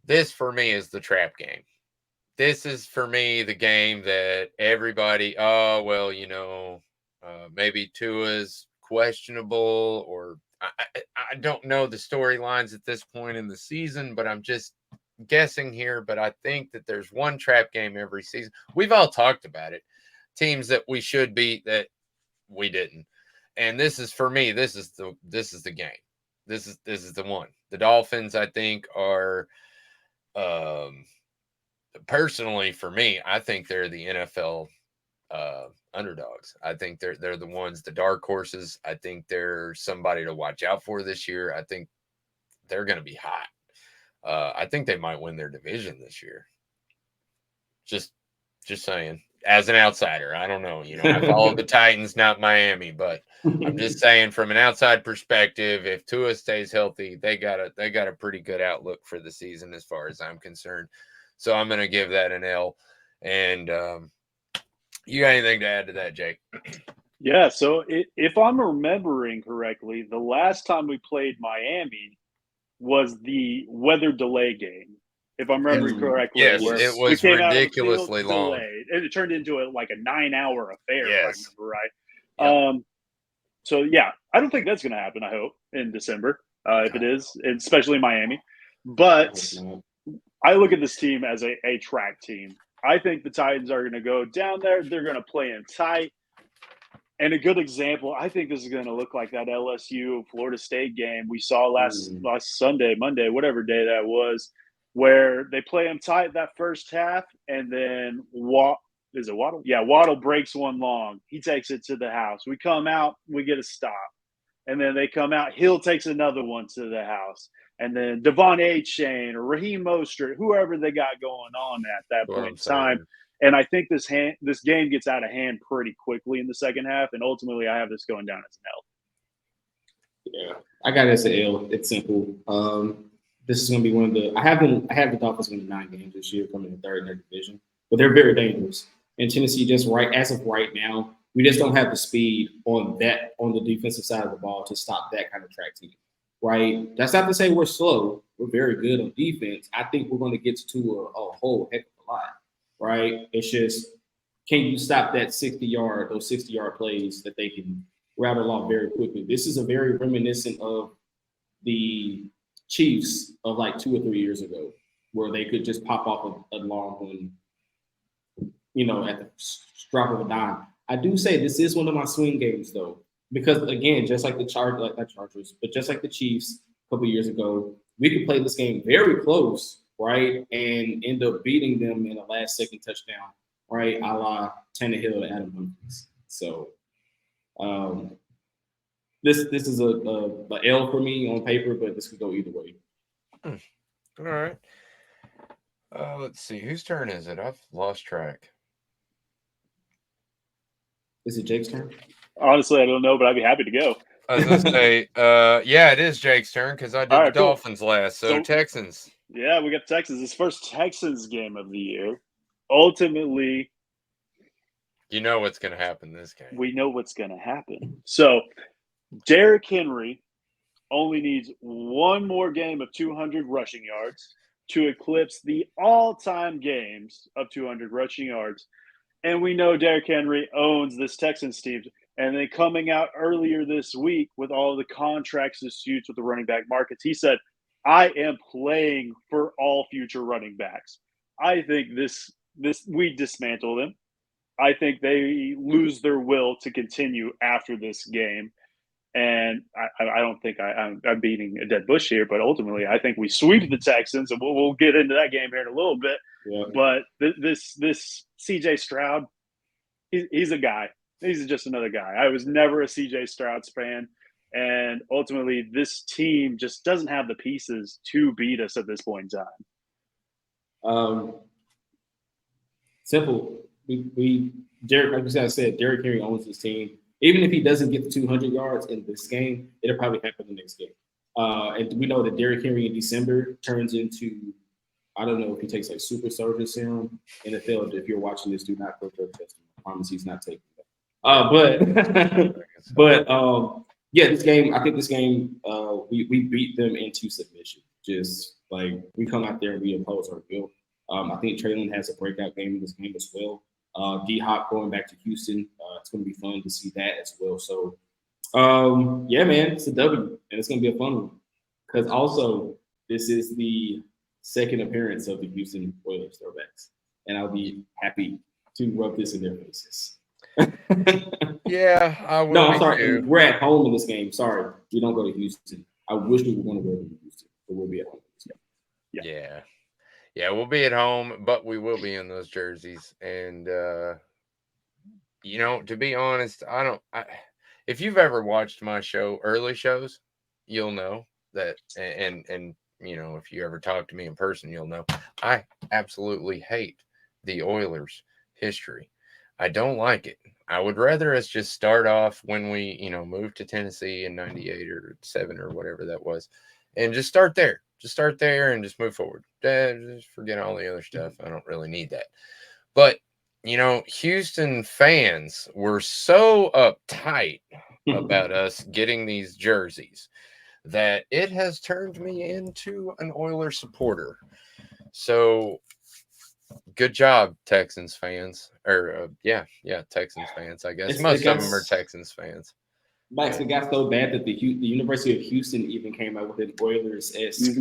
this for me is the trap game. This is for me the game that everybody, oh, well, maybe Tua's questionable, or I don't know the storylines at this point in the season, but I'm just guessing here. But I think that there's one trap game every season. We've all talked about it. Teams that we should beat that we didn't. And this is for me, this is the game. This is the one. The Dolphins, I think, are personally for me, I think they're the NFL underdogs. I think they're the ones, the dark horses. I think they're somebody to watch out for this year. I think they're going to be hot. I think they might win their division this year. Just saying. As an outsider, I don't know. I follow the Titans, not Miami, but I'm just saying from an outside perspective, if Tua stays healthy, they got a pretty good outlook for the season as far as I'm concerned. So I'm going to give that an L. And you got anything to add to that, Jake? Yeah, so if I'm remembering correctly, the last time we played Miami was the weather delay game. If I'm remembering correctly, yes, it was ridiculously long. Delayed. It turned into a 9-hour affair, yes. if I remember right. Yep. So, yeah, I don't think that's going to happen, I hope, in December, if it is, especially Miami. But I look at this team as a track team. I think the Titans are going to go down there. They're going to play in tight. And a good example, I think this is going to look like that LSU-Florida State game we saw last Sunday, Monday, whatever day that was, where they play them tight that first half, and then is it Waddle? Yeah, Waddle breaks one long. He takes it to the house. We come out, we get a stop. And then they come out, Hill takes another one to the house. And then Devon Achane or Raheem Mostert, whoever they got going on at that point in time. And I think this game gets out of hand pretty quickly in the second half, and ultimately I have this going down as an L. Yeah, I got it as an L. It's simple. This is going to be one of the – I have the Dolphins winning 9 games this year, coming in third in their division, but they're very dangerous. And Tennessee, as of right now, we just don't have the speed on the defensive side of the ball to stop that kind of track team, right? That's not to say we're slow. We're very good on defense. I think we're going to get to a whole heck of a lot, right? It's just, can you stop those 60-yard plays that they can rattle off very quickly? This is a very reminiscent of the Chiefs of 2 or 3 years ago, where they could just pop off a long one, at the drop of a dime. I do say this is one of my swing games, though, because again, just like the Chargers, but just like the Chiefs a couple years ago, we could play this game very close, right, and end up beating them in a last-second touchdown, right, a la Tannehill to Adam Humphries. So, this is a L for me on paper, but this could go either way. All right. Let's see. Whose turn is it? I've lost track. Is it Jake's turn? Honestly, I don't know, but I'd be happy to go. I was going to say, yeah, it is Jake's turn because I did the Dolphins last. So Texans. Yeah, we got Texans. This first Texans game of the year. Ultimately, you know what's going to happen this game. We know what's going to happen. So, Derrick Henry only needs one more game of 200 rushing yards to eclipse the all-time games of 200 rushing yards. And we know Derrick Henry owns this Texans team. And then coming out earlier this week with all the contracts disputes with the running back markets, he said, I am playing for all future running backs. I think we dismantle them. I think they lose their will to continue after this game. And I don't think I'm beating a dead bush here, but ultimately I think we sweep the Texans, and we'll get into that game here in a little bit. Yeah. But this CJ Stroud, he's a guy. He's just another guy. I was never a CJ Stroud fan, And ultimately, this team just doesn't have the pieces to beat us at this point in time. Simple. Derek, like I said, Derrick Henry owns this team. Even if he doesn't get the 200 yards in this game, it'll probably happen the next game. And we know that Derrick Henry in December turns into, I don't know if he takes like super soldier serum. NFL, if you're watching this, do not go drug testing. I promise he's not taking that. Yeah, this game, I think this game, we beat them into submission. Just like we come out there and we impose our will. I think Traylon has a breakout game in this game as well. D-Hop going back to Houston. It's going to be fun to see that as well. So, yeah, man, it's a W, and it's going to be a fun one. Because also, this is the second appearance of the Houston Oilers throwbacks, and I'll be happy to rub this in their faces. Yeah, I will. No, I'm sorry. We're at home in this game. Sorry, we don't go to Houston. I wish we were going to go to Houston, but we'll be at home in this game. Yeah, we'll be at home, but we will be in those jerseys. And you know, to be honest, if you've ever watched my early shows, you'll know that, and you know, if you ever talk to me in person, you'll know I absolutely hate the Oilers history. I don't like it. I would rather us just start off when we, you know, moved to Tennessee in 98 or 7 or whatever that was, and just start there. Just start there and just move forward. Just forget all the other stuff. I don't really need that. But, you know, Houston fans were so uptight about us getting these jerseys that it has turned me into an Oilers supporter. So good job, Texans fans. Or, Texans fans, I guess. Most of them are Texans fans. Max, it got so bad that the University of Houston even came out with an Oilers-esque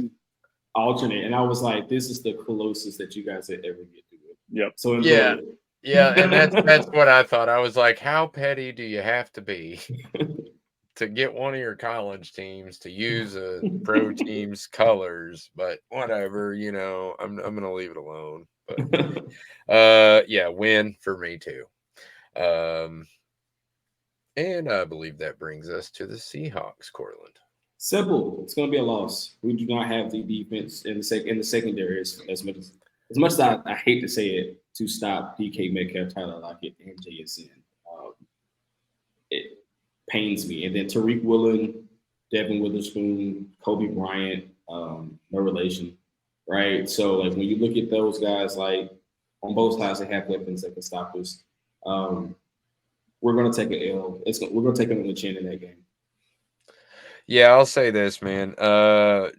alternate. And I was like, this is the closest that you guys would ever get to it. Yep. So yeah, and that's what I thought. I was like, how petty do you have to be to get one of your college teams to use a pro team's colors? But whatever, you know, I'm gonna leave it alone. But win for me too. And I believe that brings us to the Seahawks, Courtland. Simple. It's going to be a loss. We do not have the defense in the secondary as much as I hate to say it, to stop DK Metcalf, Tyler Lockett, and JSN. It pains me. And then Tariq Woolen, Devin Witherspoon, Kobe Bryant, no relation, right? So like when you look at those guys, like on both sides, they have weapons that can stop us. We're going to take an L. We're going to take it on the chin in that game. Yeah, I'll say this, man.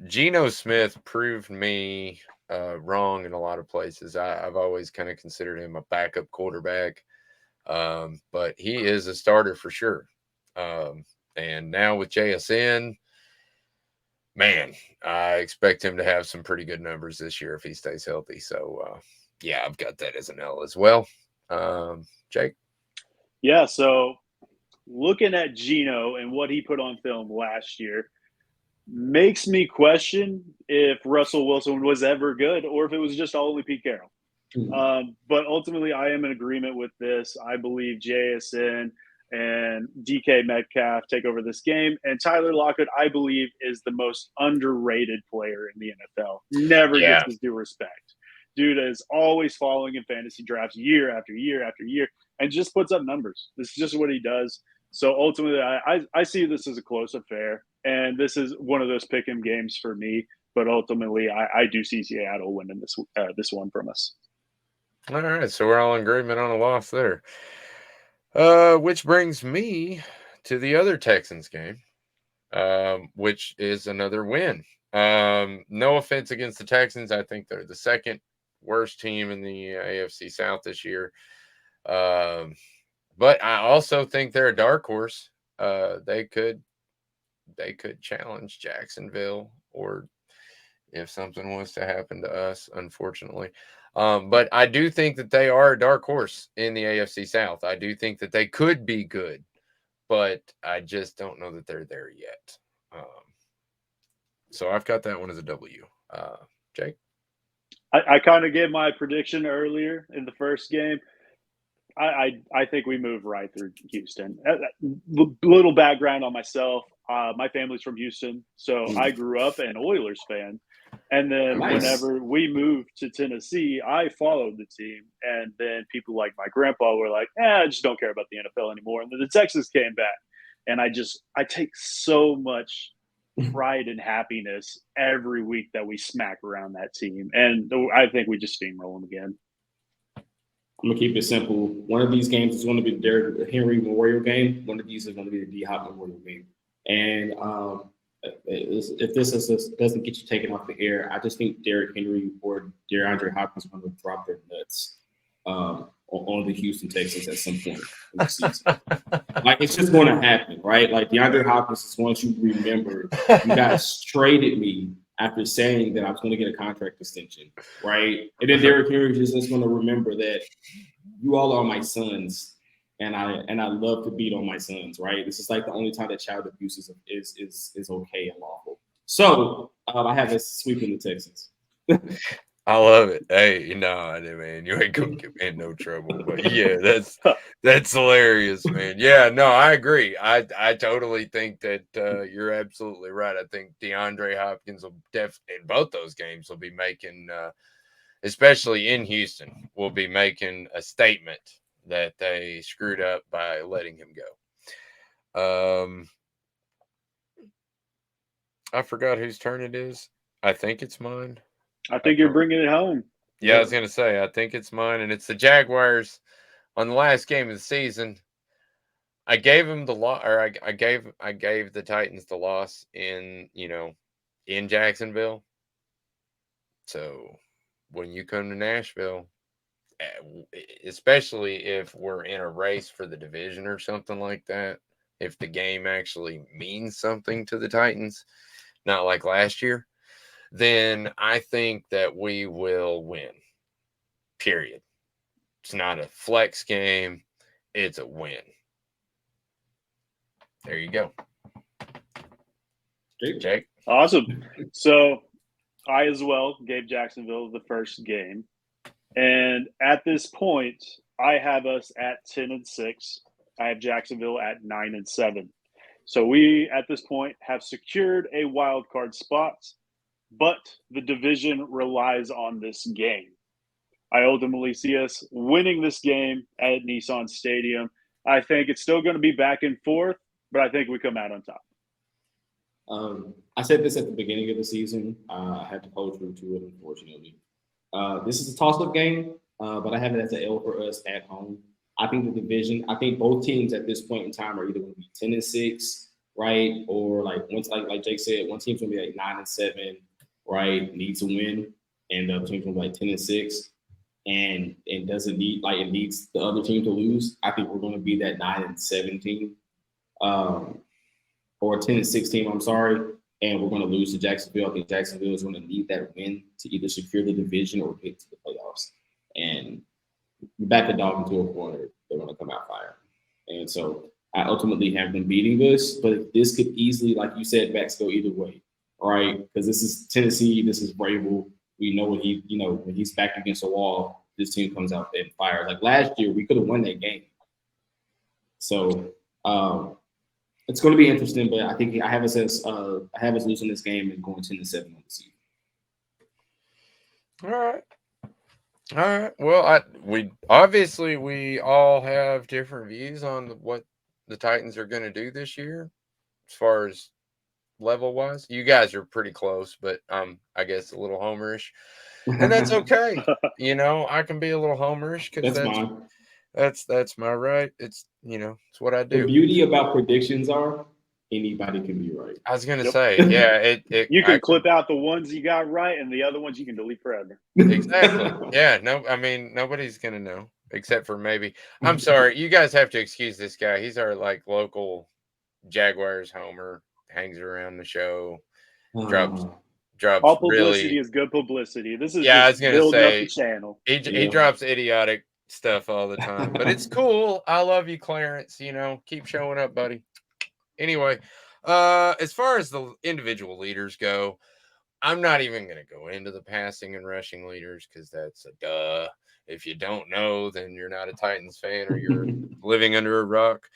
Geno Smith proved me wrong in a lot of places. I've always kind of considered him a backup quarterback, but he is a starter for sure. And now with JSN, man, I expect him to have some pretty good numbers this year if he stays healthy. So, I've got that as an L as well. Jake? Yeah, so looking at Geno and what he put on film last year makes me question if Russell Wilson was ever good or if it was just only Pete Carroll. But ultimately, I am in agreement with this. I believe JSN and DK Metcalf take over this game. And Tyler Lockett, I believe, is the most underrated player in the NFL. Never gets his due respect. Dude is always following in fantasy drafts year after year after year and just puts up numbers. This is just what he does. So ultimately, I see this as a close affair. And this is one of those pick 'em games for me. But ultimately, I do see Seattle winning this one from us. All right, so we're all in agreement on a loss there. Which brings me to the other Texans game, which is another win. No offense against the Texans. I think they're the second worst team in the AFC South this year. But I also think they're a dark horse. They could challenge Jacksonville, or if something was to happen to us, unfortunately. But I do think that they are a dark horse in the AFC South. I do think that they could be good, but I just don't know that they're there yet. So I've got that one as a W. Jake? I kind of gave my prediction earlier in the first game. I think we move right through Houston. Little background on myself. My family's from Houston, so I grew up an Oilers fan. And then Nice. whenever we moved to Tennessee, I followed the team. And then people like my grandpa were like, I just don't care about the NFL anymore. And then the Texans came back. And I take so much pride and happiness every week that we smack around that team. And I think we just steamroll them again. I'm gonna keep it simple. One of these games is going to be the Derrick Henry Memorial game. One of these is going to be the D-Hop Memorial game. And if this doesn't get you taken off the air, I just think Derrick Henry or DeAndre Hopkins are going to drop their nuts on the Houston Texans at some point in the season. Like, it's just going to happen, right? Like, DeAndre Hopkins is going to remember, you guys traded me after saying that I was going to get a contract extension, right? And then Derrick Henry is just going to remember that you all are my sons, and I love to beat on my sons, right? This is like the only time that child abuse is okay and lawful. So I have us sweeping the Texans. I love it. Hey, no, man, you ain't gonna get me in no trouble. But yeah, that's hilarious, man. Yeah, no, I agree. I totally think that you're absolutely right. I think DeAndre Hopkins will in both those games will be making, especially in Houston, will be making a statement that they screwed up by letting him go. I forgot whose turn it is. I think it's mine. I think you're bringing it home. Yeah, I was gonna say, I think it's mine, and it's the Jaguars on the last game of the season. I gave them the loss, or I gave the Titans the loss in Jacksonville. So when you come to Nashville, especially if we're in a race for the division or something like that, if the game actually means something to the Titans, not like last year, then I think that we will win. Period. It's not a flex game. It's a win. There you go. Jake? Awesome. So I as well gave Jacksonville the first game. And at this point, I have us at 10-6. I have Jacksonville at 9-7. So we, at this point, have secured a wild card spot, but the division relies on this game. I ultimately see us winning this game at Nissan Stadium. I think it's still going to be back and forth, but I think we come out on top. I said this at the beginning of the season. I had to hold true to it, unfortunately. This is a toss-up game, but I have it as an L for us at home. I think the division, I think both teams at this point in time are either going to be 10-6, right? Or like Jake said, one team's going to be like 9-7, right? Needs to win. And the other team's going to be like 10-6 and doesn't need, like, it needs the other team to lose. I think we're going to be that 9-7 team. Or 10-6 team, I'm sorry. And we're going to lose to Jacksonville. I think Jacksonville is going to need that win to either secure the division or get to the playoffs. And you back the dog into a corner, they're going to come out firing. And so I ultimately have them beating this, but this could easily, like you said, Max, go either way, right? Because this is Tennessee, this is Vrabel. We know when he's back against the wall, this team comes out and fires. Like last year, we could have won that game. So it's going to be interesting, but I think I have us losing this game and going 10-7 on the season. All right. Well, we all have different views on what the Titans are going to do this year, as far as level wise. You guys are pretty close, but I guess a little homerish, and that's okay. I can be a little homerish because that's my right. It's it's what I do. The beauty about predictions are anybody can be right. I was gonna say, yeah. You can clip out the ones you got right, and the other ones you can delete forever. Exactly. Yeah. No, I mean nobody's gonna know except for maybe. I'm sorry. You guys have to excuse this guy. He's our local Jaguars homer. Hangs around the show. Drops. All publicity is good publicity. This is I was gonna say up the channel. He drops idiotic stuff all the time, but it's cool. I love you, Clarence. Keep showing up, buddy. Anyway, as far as the individual leaders go, I'm not even going to go into the passing and rushing leaders because that's a duh. If you don't know, then you're not a Titans fan or you're living under a rock.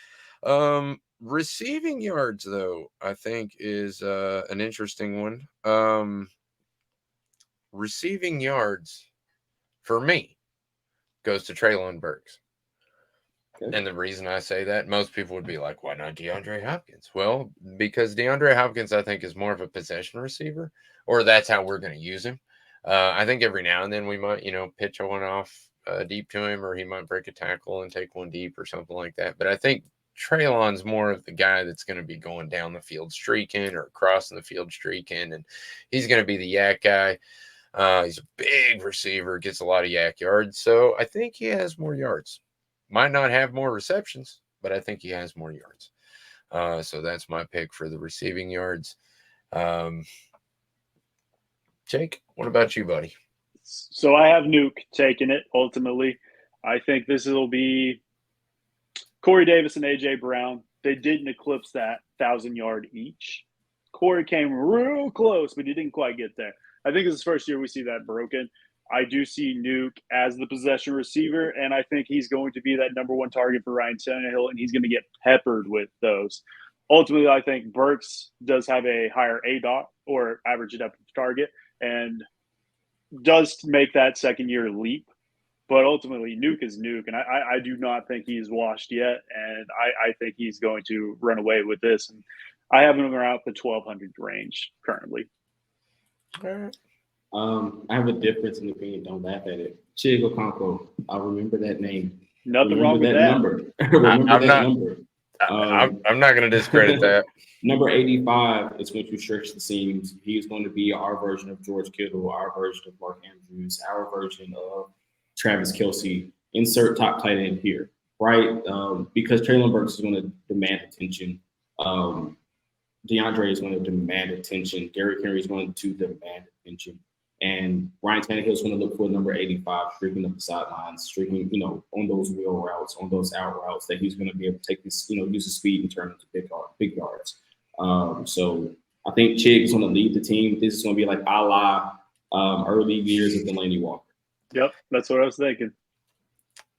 Receiving yards, though, I think is an interesting one. Receiving yards for me goes to Treylon Burks. Okay. And the reason I say that, most people would be like, why not DeAndre Hopkins? Well, because DeAndre Hopkins, I think, is more of a possession receiver, or that's how we're going to use him. I think every now and then we might, pitch one off deep to him, or he might break a tackle and take one deep or something like that. But I think Treylon's more of the guy that's going to be going down the field streaking or crossing the field streaking, and he's going to be the yak guy. He's a big receiver, gets a lot of yak yards. So I think he has more yards. Might not have more receptions, but I think he has more yards. So that's my pick for the receiving yards. Jake, what about you, buddy? So I have Nuke taking it, ultimately. I think this will be Corey Davis and A.J. Brown. They didn't eclipse that 1,000-yard each. Corey came real close, but he didn't quite get there. I think this is the first year we see that broken. I do see Nuke as the possession receiver, and I think he's going to be that number one target for Ryan Tannehill, and he's going to get peppered with those. Ultimately, I think Burks does have a higher ADOT, or average depth of target, and does make that second-year leap. But ultimately, Nuke is Nuke, and I do not think he's washed yet, and I think he's going to run away with this. And I have him around the 1,200 range currently. All right. I have a difference in opinion. Don't laugh at it. Chigo Conko. I remember that name. Nothing wrong with that. Number. Remember that number. I'm not going to discredit that. Number 85 is going to stretch the seams. He is going to be our version of George Kittle, our version of Mark Andrews, our version of Travis Kelce. Insert top tight end here, right? Because Treylon Burks is going to demand attention. DeAndre is going to demand attention. Derrick Henry is going to demand attention. And Ryan Tannehill is going to look for number 85, streaking up the sidelines, streaking, on those wheel routes, on those out routes that he's going to be able to take this, use the speed and turn into big yards. So I think Chig is going to lead the team. This is going to be like a la early years of Delaney Walker. Yep, that's what I was thinking.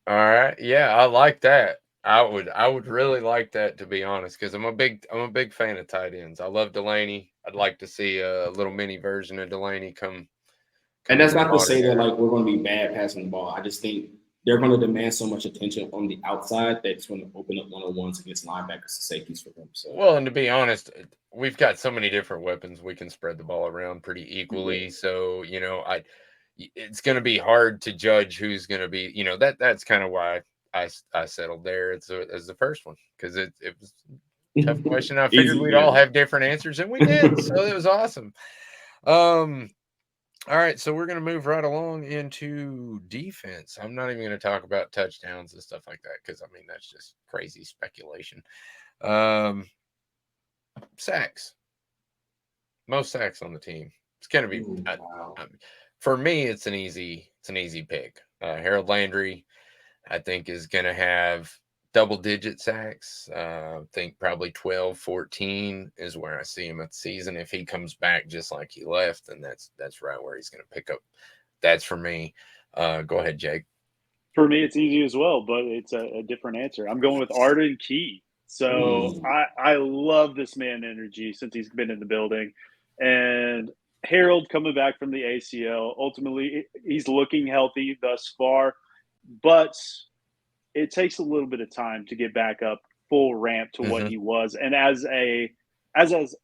All right, yeah, I like that. I would really like that, to be honest, because I'm a big fan of tight ends. I love Delaney. I'd like to see a little mini version of Delaney come. And that's not to say that like we're going to be bad passing the ball. I just think they're going to demand so much attention on the outside that it's going to open up one-on-ones against linebackers and safeties for them. So. Well, and to be honest, we've got so many different weapons. We can spread the ball around pretty equally. Mm-hmm. So, it's going to be hard to judge who's going to be, that's kind of why I settled there as the first one, because it was a tough question. I figured we'd all have different answers, and we did. So it was awesome. All right, so we're going to move right along into defense. I'm not even going to talk about touchdowns and stuff like that because, that's just crazy speculation. Sacks. Most sacks on the team. It's going to be for me, it's an easy pick. Harold Landry, I think, is going to have double-digit sacks. I think probably 12, 14 is where I see him at the season. If he comes back just like he left, then that's right where he's going to pick up. That's for me. Go ahead, Jake. For me, it's easy as well, but it's a different answer. I'm going with Arden Key. So I love this man energy since he's been in the building. And Harold coming back from the ACL, ultimately he's looking healthy thus far, but it takes a little bit of time to get back up full ramp to what he was. And as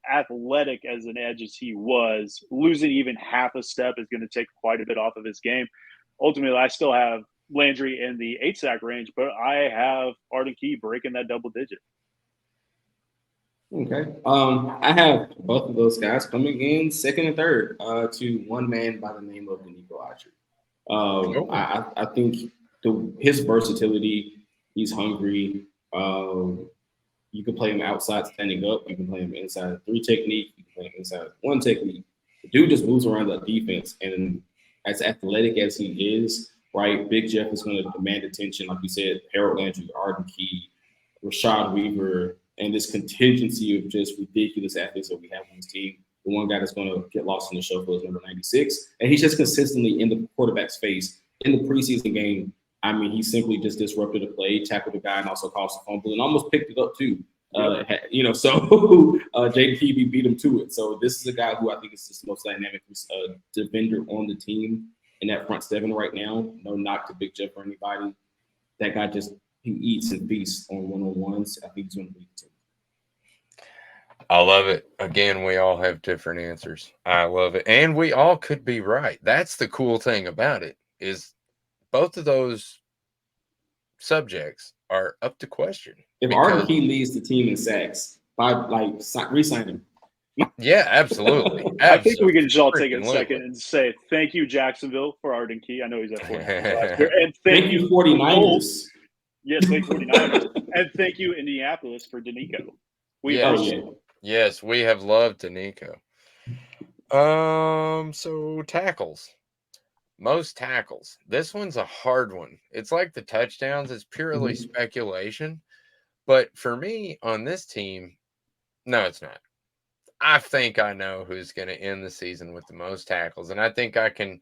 athletic as an edge as he was, losing even half a step is going to take quite a bit off of his game. Ultimately, I still have Landry in the 8-sack range, but I have Arden Key breaking that double digit. Okay. I have both of those guys coming in second and third to one man by the name of Danico Autry. I think his versatility, he's hungry. You can play him outside standing up. You can play him inside 3 technique. You can play him inside 1 technique. The dude just moves around the defense. And as athletic as he is, right, Big Jeff is going to demand attention. Like you said, Harold Landry, Arden Key, Rashad Weaver, and this contingency of just ridiculous athletes that we have on this team. The one guy that's going to get lost in the shuffle is number 96. And he's just consistently in the quarterback's face in the preseason game, I mean, he simply just disrupted the play, tackled the guy, and also caused a fumble, and almost picked it up too. So JPB beat him to it. So this is a guy who I think is the most dynamic defender on the team in that front seven right now. No knock to Big Jeff or anybody. That guy he eats and feasts on one-on-ones. I think he's going to lead the team. I love it. Again, we all have different answers. I love it. And we all could be right. That's the cool thing about it, is both of those subjects are up to question. If Arden Key leads the team in sacks, re-sign him. Yeah, absolutely. I think we can just all take a second and say thank you, Jacksonville, for Arden Key. I know he's at 49 last year. And thank you, 49ers. Yes, thank you, 49ers. And thank you, Indianapolis, for Danico. Yes, we have loved Danico. So tackles. Most tackles. This one's a hard one. It's like the touchdowns. It's purely speculation. But for me on this team, no, it's not. I think I know who's going to end the season with the most tackles. And I think I can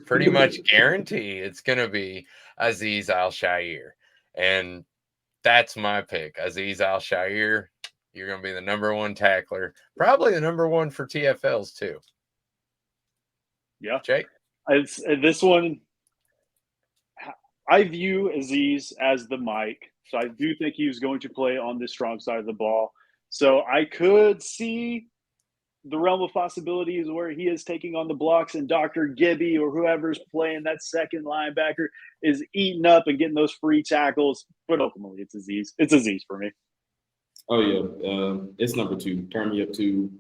pretty much guarantee it's going to be Azeez Al-Shaair. And that's my pick. Azeez Al-Shaair. You're going to be the number one tackler. Probably the number one for TFLs too. Yeah. Jake? This one, I view Azeez as the Mike. So I do think he was going to play on the strong side of the ball. So I could see the realm of possibilities where he is taking on the blocks and Dr. Gibby or whoever's playing that second linebacker is eating up and getting those free tackles. But ultimately, it's Azeez. It's Azeez for me. Oh, yeah. It's number two. Turn me up two.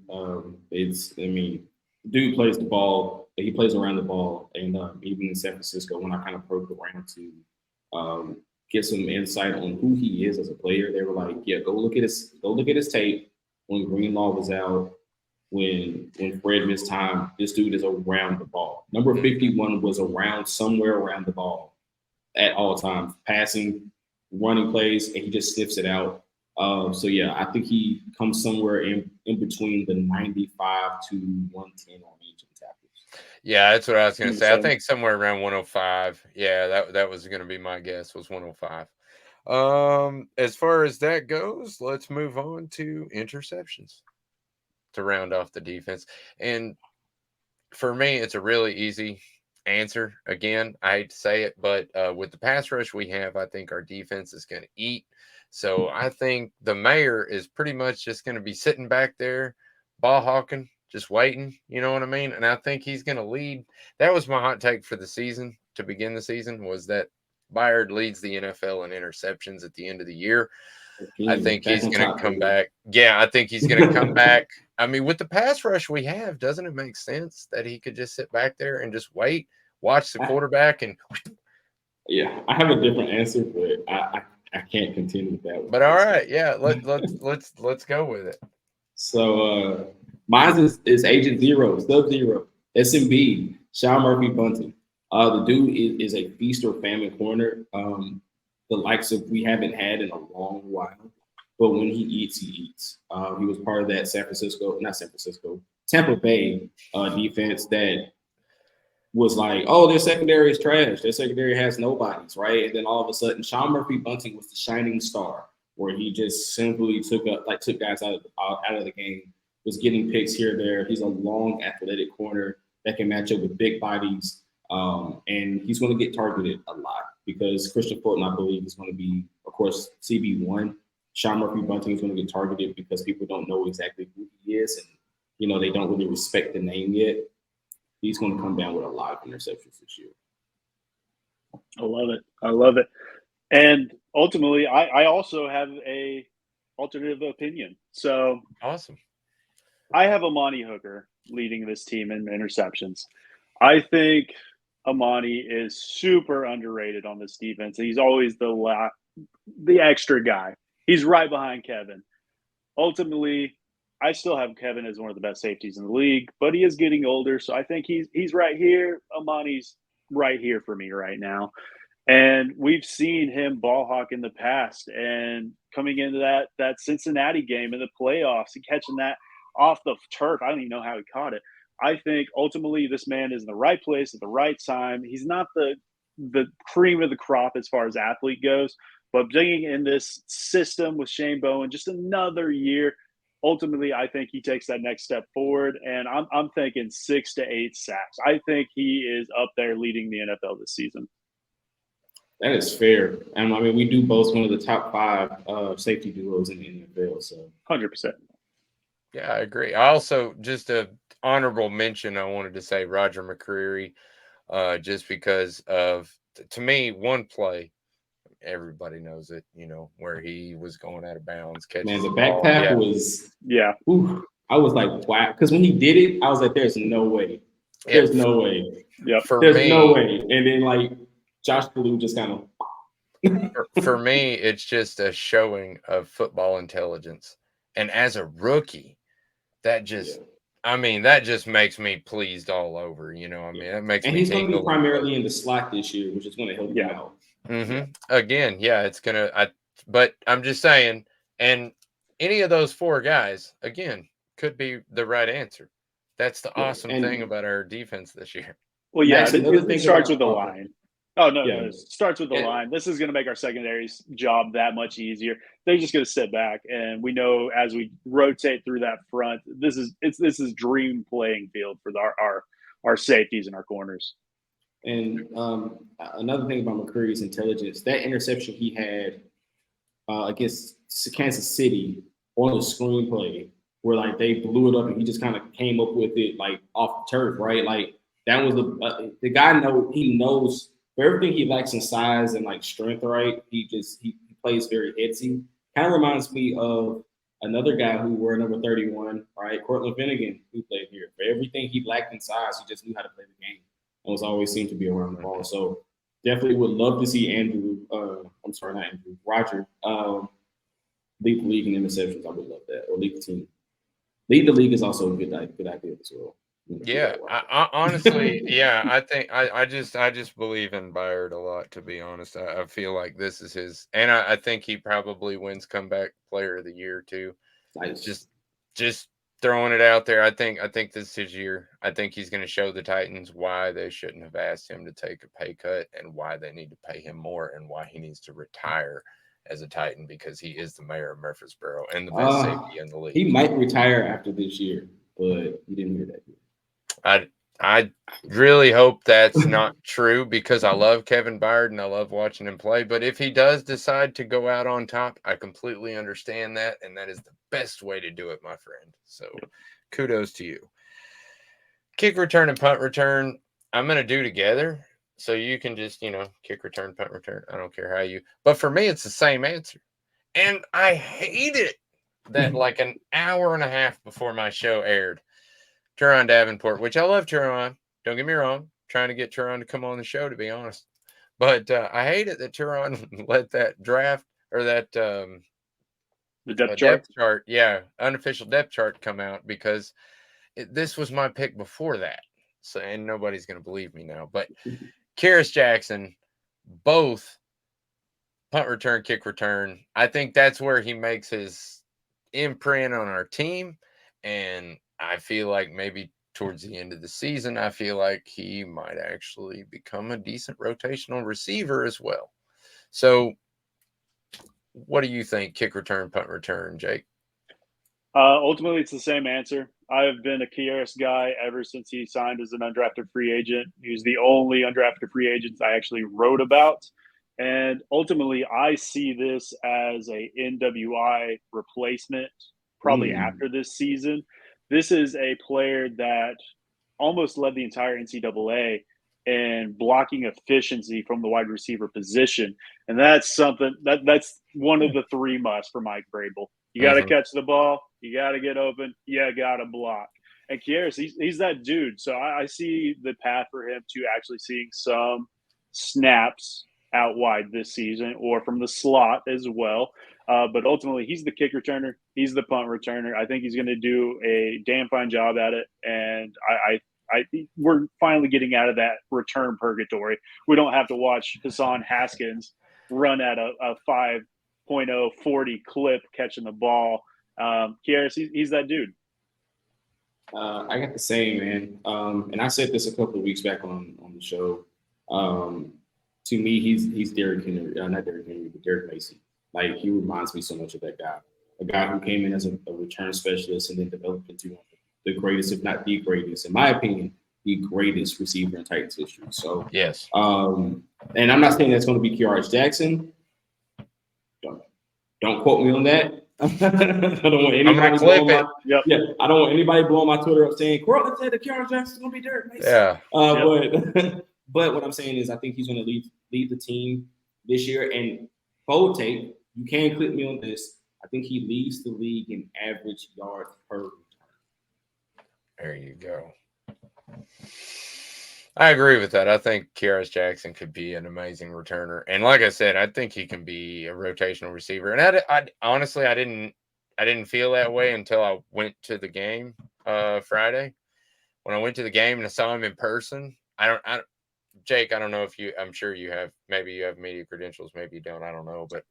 Dude plays the ball. He plays around the ball. And even in San Francisco, when I kind of broke around to get some insight on who he is as a player, they were like, yeah, go look at his tape when Greenlaw was out, when Fred missed time. This dude is around the ball. Number 51 was somewhere around the ball at all times, passing, running plays, and he just sniffs it out. I think he comes somewhere in between the 95 to 110 on each of the tackles. Yeah, that's what I was going to say. I think somewhere around 105. Yeah, that was going to be my guess, was 105. As far as that goes, let's move on to interceptions to round off the defense. And for me, it's a really easy answer. Again, I hate to say it, but with the pass rush we have, I think our defense is going to eat. So I think the mayor is pretty much just going to be sitting back there, ball hawking, just waiting. You know what I mean? And I think he's going to lead. That was my hot take for the season to begin the season, was that Byard leads the NFL in interceptions at the end of the year. I think he's going to come back. Yeah, I think he's going to come back. I mean, with the pass rush we have, doesn't it make sense that he could just sit back there and just wait, watch the quarterback, and yeah, I have a different answer, but I can't continue with that one. But all right, yeah, let's go with it. So mine is Agent Zero, Sub-Zero, SMB, Sean Murphy Bunting. The dude is a feast or famine corner. The likes of we haven't had in a long while. But when he eats, he eats. He was part of that Tampa Bay defense that was like, oh, their secondary is trash. Their secondary has nobodies, right? And then all of a sudden, Sean Murphy Bunting was the shining star, where he just simply took guys out of the game, was getting picks here and there. He's a long, athletic corner that can match up with big bodies, and he's going to get targeted a lot because Christian Fulton, I believe, is going to be, of course, CB1. Sean Murphy Bunting is going to get targeted because people don't know exactly who he is, and they don't really respect the name yet. He's going to come down with a lot of interceptions this year. I love it. And ultimately, I also have a alternative opinion. So awesome. I have Amani Hooker leading this team in interceptions. I think Amani is super underrated on this defense. He's always the extra guy. He's right behind Kevin. Ultimately, I still have Kevin as one of the best safeties in the league, but he is getting older, so I think he's right here. Amani's right here for me right now. And we've seen him ball hawk in the past, and coming into that Cincinnati game in the playoffs and catching that off the turf. I don't even know how he caught it. I think ultimately this man is in the right place at the right time. He's not the cream of the crop as far as athlete goes, but being in this system with Shane Bowen just another year, ultimately I think he takes that next step forward, and I'm thinking 6 to 8 sacks. I think he is up there leading the NFL this season. That is fair. I mean, we do both one of the top 5 safety duos in the NFL. So 100%. Yeah, I agree. I also just a honorable mention. I wanted to say Roger McCreary, just because of, to me, one play. Everybody knows it, where he was going out of bounds, catching man, the the back ball. tap was Ooh, I was like, wow, because when he did it, I was like, there's no way. There's no way. Yep. There's no way. And then like Josh Ballou just kind of for me, it's just a showing of football intelligence. And as a rookie, that just that just makes me pleased all over. That makes and me he's going to be tingle. primarily in the slot this year, which is going to help him out. Again, it's gonna. But I'm just saying, and any of those 4 guys, again, could be the right answer. That's the awesome thing about our defense this year. Well, it starts with the line. Oh no, it starts with the line. This is going to make our secondary's job that much easier. They're just going to sit back, and we know as we rotate through that front, this is dream playing field for our safeties and our corners. And another thing about McCreary's intelligence, that interception he had against Kansas City on the screenplay, where like they blew it up and he just kind of came up with it like off the turf, right? Like that was the guy knows for everything he lacks in size and like strength, right? He plays very headsy. Kind of reminds me of another guy who wore number 31, right? Courtland Griffin, who played here. For everything he lacked in size, he just knew how to play the game. Was always seemed to be around the ball. So definitely would love to see Roger lead the league in interceptions. I would love that. Or lead the team. Lead the league is also a good idea as well. Yeah, I honestly, I think I just believe in Byard a lot, to be honest. I feel like this is his, and I think he probably wins comeback player of the year too. Nice. Just throwing it out there. I think this is his year. I think he's going to show the Titans why they shouldn't have asked him to take a pay cut and why they need to pay him more and why he needs to retire as a Titan, because he is the mayor of Murfreesboro and the best safety in the league. He might retire after this year, but he didn't hear that yet. I really hope that's not true, because I love Kevin Byard and I love watching him play. But if he does decide to go out on top, I completely understand that. And that is the best way to do it, my friend. So kudos to you. Kick return and punt return, I'm going to do together. So you can just, kick return, punt return. I don't care how you. But for me, it's the same answer. And I hate it that like an hour and a half before my show aired, Teron Davenport, which I love Teron. Don't get me wrong. Trying to get Teron to come on the show, to be honest. But I hate it that Teron let that draft or that the depth chart. Unofficial depth chart come out, because this was my pick before that. So, and nobody's going to believe me now. But Kyrus Jackson, both punt return, kick return. I think that's where he makes his imprint on our team. And I feel like maybe towards the end of the season, I feel like he might actually become a decent rotational receiver as well. So what do you think, kick return, punt return, Jake? Ultimately, it's the same answer. I've been a Kyrus guy ever since he signed as an undrafted free agent. He's the only undrafted free agent I actually wrote about. And ultimately, I see this as a NWI replacement probably after this season. This is a player that almost led the entire NCAA in blocking efficiency from the wide receiver position. And that's something that's one of the 3 musts for Mike Vrabel. You got to catch the ball. You got to get open. You got to block. And Kyrus, he's that dude. So I see the path for him to actually seeing some snaps out wide this season or from the slot as well. But ultimately, he's the kick returner. He's the punt returner. I think he's going to do a damn fine job at it. And I we're finally getting out of that return purgatory. We don't have to watch Hassan Haskins run at a 5.040 clip catching the ball. Kyrus, he's that dude. I got the same, man. And I said this a couple of weeks back on the show. To me, he's Derrick Henry, not Derrick Henry, but Derrick Mason. Like he reminds me so much of that guy, a guy who came in as a return specialist and then developed into one of the greatest, if not the greatest, in my opinion, the greatest receiver in Titans history. So yes, and I'm not saying that's going to be Kearis Jackson. Don't quote me on that. I don't want anybody blowing my I don't want anybody blowing my Twitter up saying Courtland said that Kearis Jackson's going to be Derrick Mason. Yeah, but what I'm saying is I think he's going to lead the team this year. And bold take, you can't clip me on this. I think he leads the league in average yards per return. There you go. I agree with that. I think Kearis Jackson could be an amazing returner, and like I said, I think he can be a rotational receiver. And I honestly, I didn't feel that way until I went to the game Friday. When I went to the game and I saw him in person, Jake, I don't know if you. I'm sure you have. Maybe you have media credentials. Maybe you don't. I don't know, but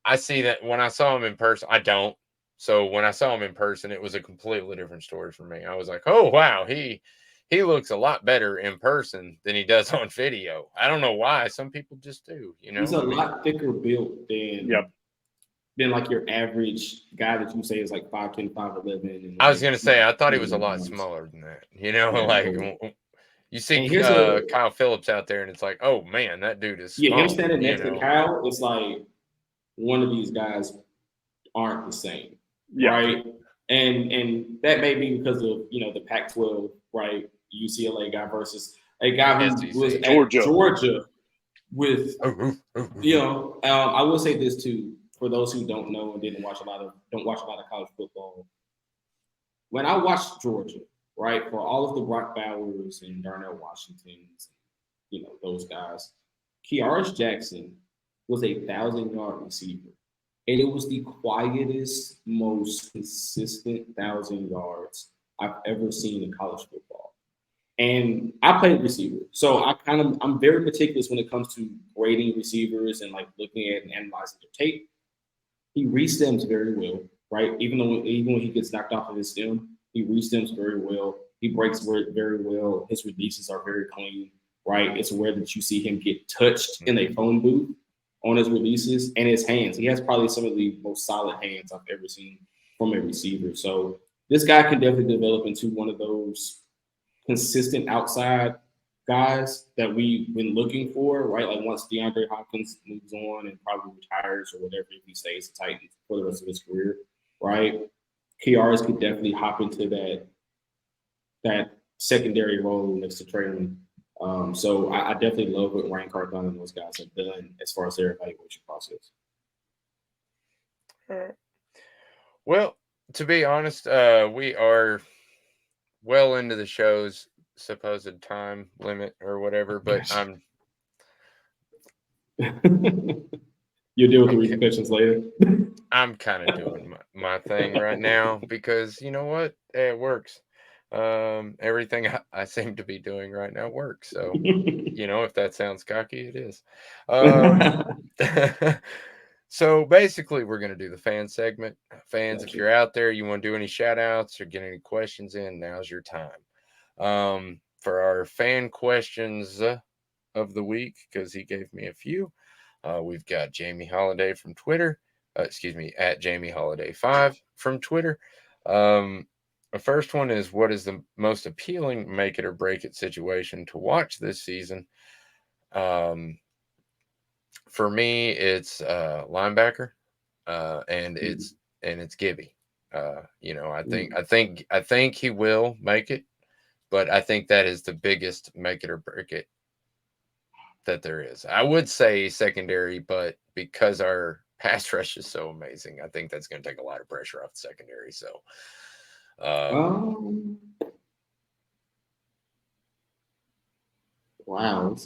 I see that when I saw him in person, I don't. So when I saw him in person, it was a completely different story for me. I was like, oh wow, he looks a lot better in person than he does on video. I don't know why. Some people just do, you know. He's a lot thicker built than like your average guy that you say is like 5'10", 5'11". And I was gonna say I thought he was a lot smaller than that. You know, you see Kyle Phillips out there, and it's like, oh man, that dude is small. Yeah, him standing next to Kyle, it's like one of these guys aren't the same, right? And that may be because of the Pac-12, right? UCLA guy versus a guy who was at Georgia with, I will say this too, for those who don't know and don't watch a lot of college football. When I watched Georgia, right, for all of the Brock Bowers and Darnell Washingtons, those guys, Kearis Jackson was a 1,000-yard receiver. And it was the quietest, most consistent 1,000 yards I've ever seen in college football. And I played receiver. So I'm very meticulous when it comes to grading receivers and like looking at and analyzing their tape. He re-stems very well, right? Even when he gets knocked off of his stem, he re-stems very well. He breaks very well. His releases are very clean, right? It's rare that you see him get touched in a phone booth on his releases, and his hands. He has probably some of the most solid hands I've ever seen from a receiver. So this guy can definitely develop into one of those consistent outside guys that we've been looking for, right? Like once DeAndre Hopkins moves on and probably retires or whatever, if he stays a Titan for the rest of his career, right? Kearis could definitely hop into that secondary role next to Traylon. So I definitely love what Ryan Carthon and those guys have done as far as their evaluation process. All right. Well, to be honest, we are well into the show's supposed time limit or whatever, but You'll deal with the repercussions later. I'm kind of doing my thing right now because you know what? It works. Everything I seem to be doing right now works. So, if that sounds cocky, it is. So basically, we're going to do the fan segment. Fans, if you're out there, you want to do any shout outs or get any questions in, now's your time. For our fan questions of the week, because he gave me a few, we've got Jamie Holiday from Twitter. At Jamie Holiday 5 from Twitter. The first one is, what is the most appealing make it or break it situation to watch this season? For me, it's linebacker, and it's Gibby. I think he will make it, but I think that is the biggest make it or break it that there is. I would say secondary, but because our pass rush is so amazing, I think that's going to take a lot of pressure off the secondary. So, wow,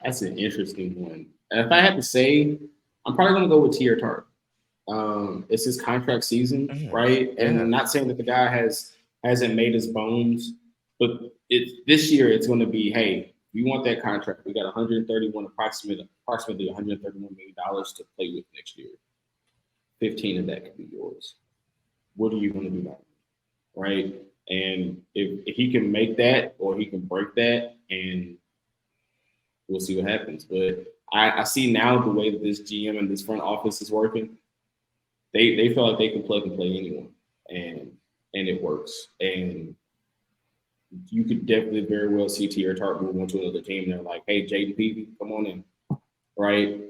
that's an interesting one. And if I had to say, I'm probably going to go with Tier Tart. It's his contract season, right? And I'm not saying that the guy hasn't made his bones, but this year it's going to be, hey, we want that contract. We got approximately $131 million to play with next year. 15 of that could be yours. What are you going to do about it? Right? And if he can make that or he can break that, and we'll see what happens. But I see now the way that this GM and this front office is working, they feel like they can plug and play anyone, and it works. And you could definitely very well see T.R. Tart move on to another team. They're like, hey, Jaden Peavy, come on in, right?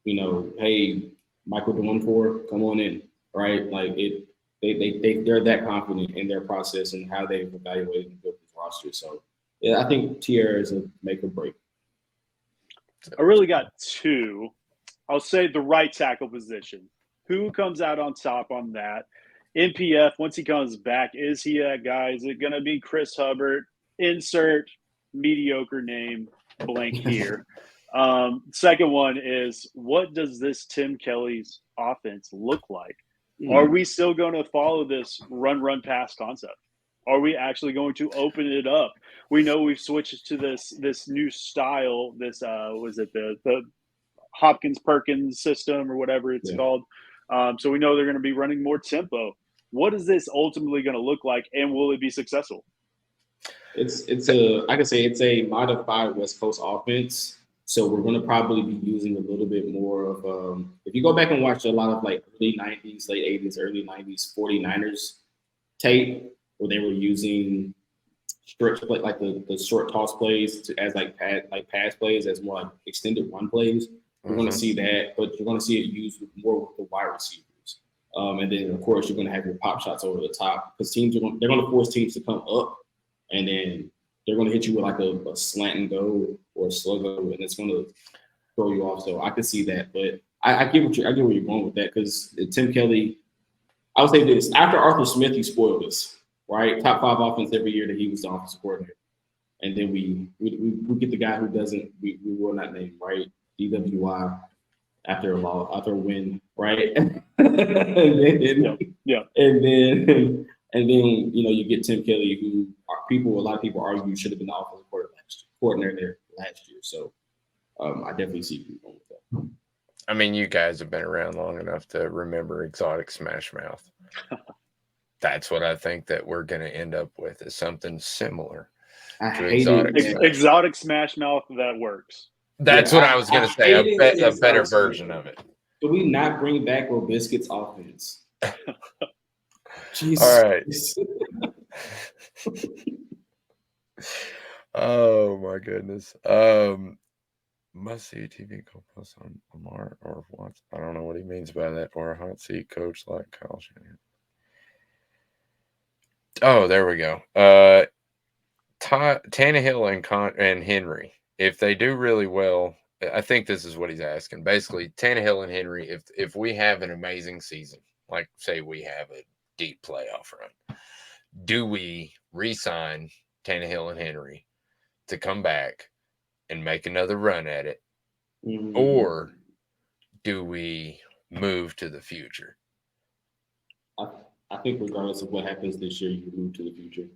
You know, hey, Michael Demonfort, come on in, right? Like they're that confident in their process and how they've evaluated and built this roster. So yeah, I think T.R. is a make or break. I really got two. I'll say the right tackle position. Who comes out on top on that? NPF, once he comes back, is he that guy? Is it going to be Chris Hubbard? Insert mediocre name blank here. Second one is, what does this Tim Kelly's offense look like? Are we still going to follow this run, pass concept? Are we actually going to open it up? We know we've switched to this new style. This was it the Hopkins Perkins system or whatever it's called. So we know they're going to be running more tempo. What is this ultimately going to look like, and will it be successful? It's a modified West Coast offense. So we're going to probably be using a little bit more of if you go back and watch a lot of like early 90s, late 80s, early 90s 49ers tape, where they were using stretch play, like the short toss plays as like pass plays as more like extended run plays. We're going to see that, but you're going to see it used more with the wide receivers. And then, of course, you're going to have your pop shots over the top because they're going to force teams to come up, and then they're going to hit you with like a slant and go or a sluggo, and it's going to throw you off. So I can see that, but I get where you're going with that because Tim Kelly, I would say this: after Arthur Smith, he spoiled us, right? Top 5 offense every year that he was the offensive coordinator, and then we get the guy who doesn't. We will not name, right? DWI after a win, right? and then you get Tim Kelly, who a lot of people argue should have been the offensive coordinator last year. So I definitely see people going with that. I mean, you guys have been around long enough to remember Exotic Smash Mouth. That's what I think that we're going to end up with, is something similar to Exotic Smash Mouth that works. That's what I was going to say. A better version of it. Do we not bring back Robiscuit's offense? Jesus. All right. Oh my goodness. Must see TV co-post on Lamar or what? I don't know what he means by that. Or a hot seat coach like Kyle Shanahan. Oh, there we go. Tannehill and Henry. If they do really well, I think this is what he's asking. Basically, Tannehill and Henry, if we have an amazing season, like say we have a deep playoff run, do we re-sign Tannehill and Henry to come back and make another run at it? Or do we move to the future? I think regardless of what happens this year, you move to the future.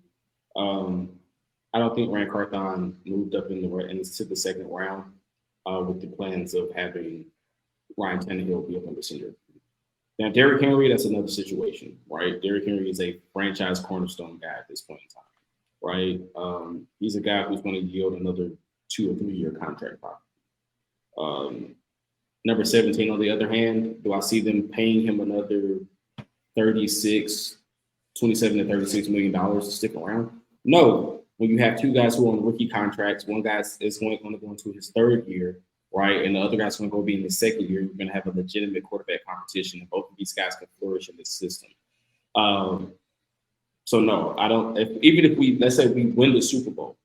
I don't think Rand Carthon moved up into the second round with the plans of having Ryan Tannehill be up under center. Now, Derrick Henry, that's another situation, right? Derrick Henry is a franchise cornerstone guy at this point in time, right? He's a guy who's going to yield another 2 or 3 year contract probably. Number 17, on the other hand, do I see them paying him another $27 to $36 million to stick around? No. When you have 2 guys who are on rookie contracts, one guy is going to go into his 3rd year, right? And the other guy's going to go be in his 2nd year. You're going to have a legitimate quarterback competition, and both of these guys can flourish in this system. So no, I don't. Even if let's say we win the Super Bowl,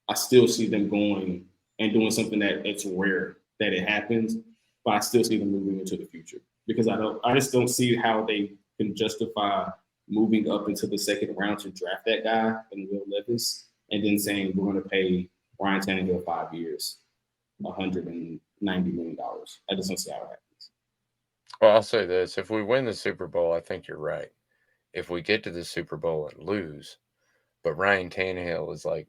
I still see them going and doing something that it's rare that it happens, but I still see them moving into the future because I just don't see how they can justify moving up into the 2nd round to draft that guy and Will Levis, and then saying we're going to pay Ryan Tannehill 5 years, $190 million. I just don't see how it happens. Well, I'll say this. If we win the Super Bowl, I think you're right. If we get to the Super Bowl and lose, but Ryan Tannehill is like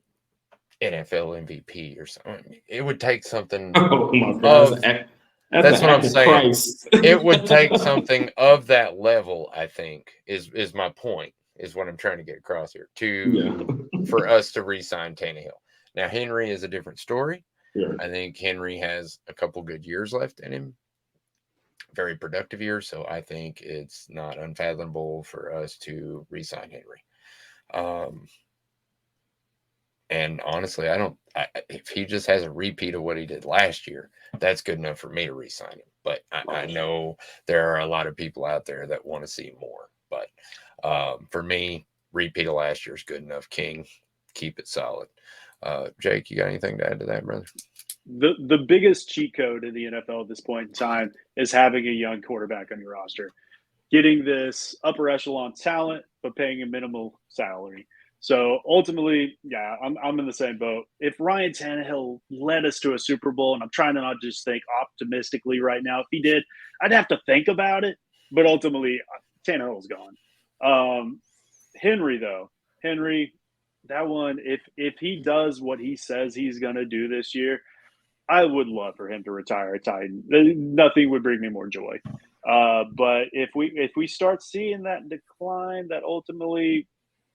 NFL MVP or something, it would take something. Oh my God. That's what I'm saying. It would take something of that level, I think, is my point. is what I'm trying to get across here. For us to re-sign Tannehill. Now Henry is a different story. Yeah. I think Henry has a couple good years left in him. Very productive years, so I think it's not unfathomable for us to re-sign Henry. And honestly, if he just has a repeat of what he did last year, that's good enough for me to re-sign him. But I know there are a lot of people out there that want to see more. But for me, repeat of last year is good enough. King, keep it solid. Jake, you got anything to add to that, brother? The biggest cheat code in the NFL at this point in time is having a young quarterback on your roster, getting this upper echelon talent, but paying a minimal salary. So ultimately, yeah, I'm in the same boat. If Ryan Tannehill led us to a Super Bowl, and I'm trying to not just think optimistically right now, if he did, I'd have to think about it. But ultimately, Tannehill's gone. Henry, that one, if he does what he says he's going to do this year, I would love for him to retire a Titan. Nothing would bring me more joy. But if we start seeing that decline, that ultimately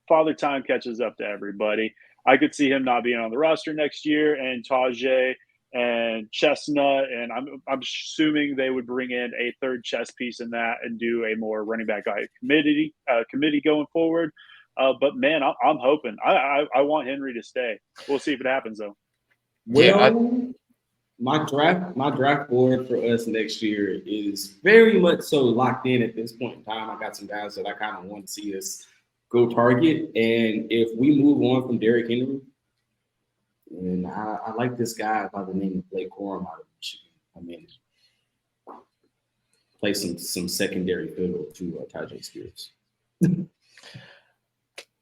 Father Time catches up to everybody, I could see him not being on the roster next year, and Tajay and Chestnut, and I'm assuming they would bring in a third chess piece in that and do a more running back committee going forward. But man, I'm hoping. I want Henry to stay. We'll see if it happens though. Well, my draft board for us next year is very much so locked in at this point in time. I got some guys that I kind of want to see us go target, and if we move on from Derrick Henry, and I like this guy by the name of Blake Corum out of Michigan. I mean, play some secondary fiddle to Tajay Spears.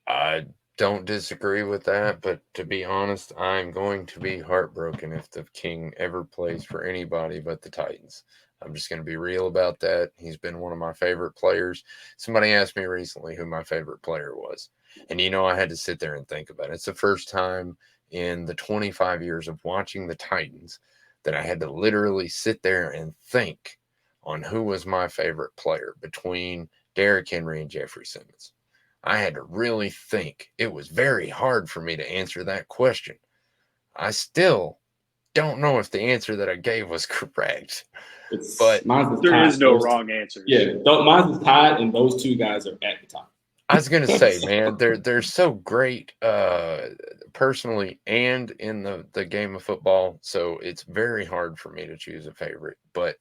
I don't disagree with that, but to be honest, I'm going to be heartbroken if the King ever plays for anybody but the Titans. I'm just going to be real about that. He's been one of my favorite players. Somebody asked me recently who my favorite player was. And, I had to sit there and think about it. It's the first time in the 25 years of watching the Titans that I had to literally sit there and think on who was my favorite player between Derrick Henry and Jeffrey Simmons. I had to really think. It was very hard for me to answer that question. I still don't know if the answer that I gave was correct. But there is no wrong answer. Yeah, mine is tied, and those two guys are at the top. I was gonna say, man, they're so great personally and in the game of football. So it's very hard for me to choose a favorite. But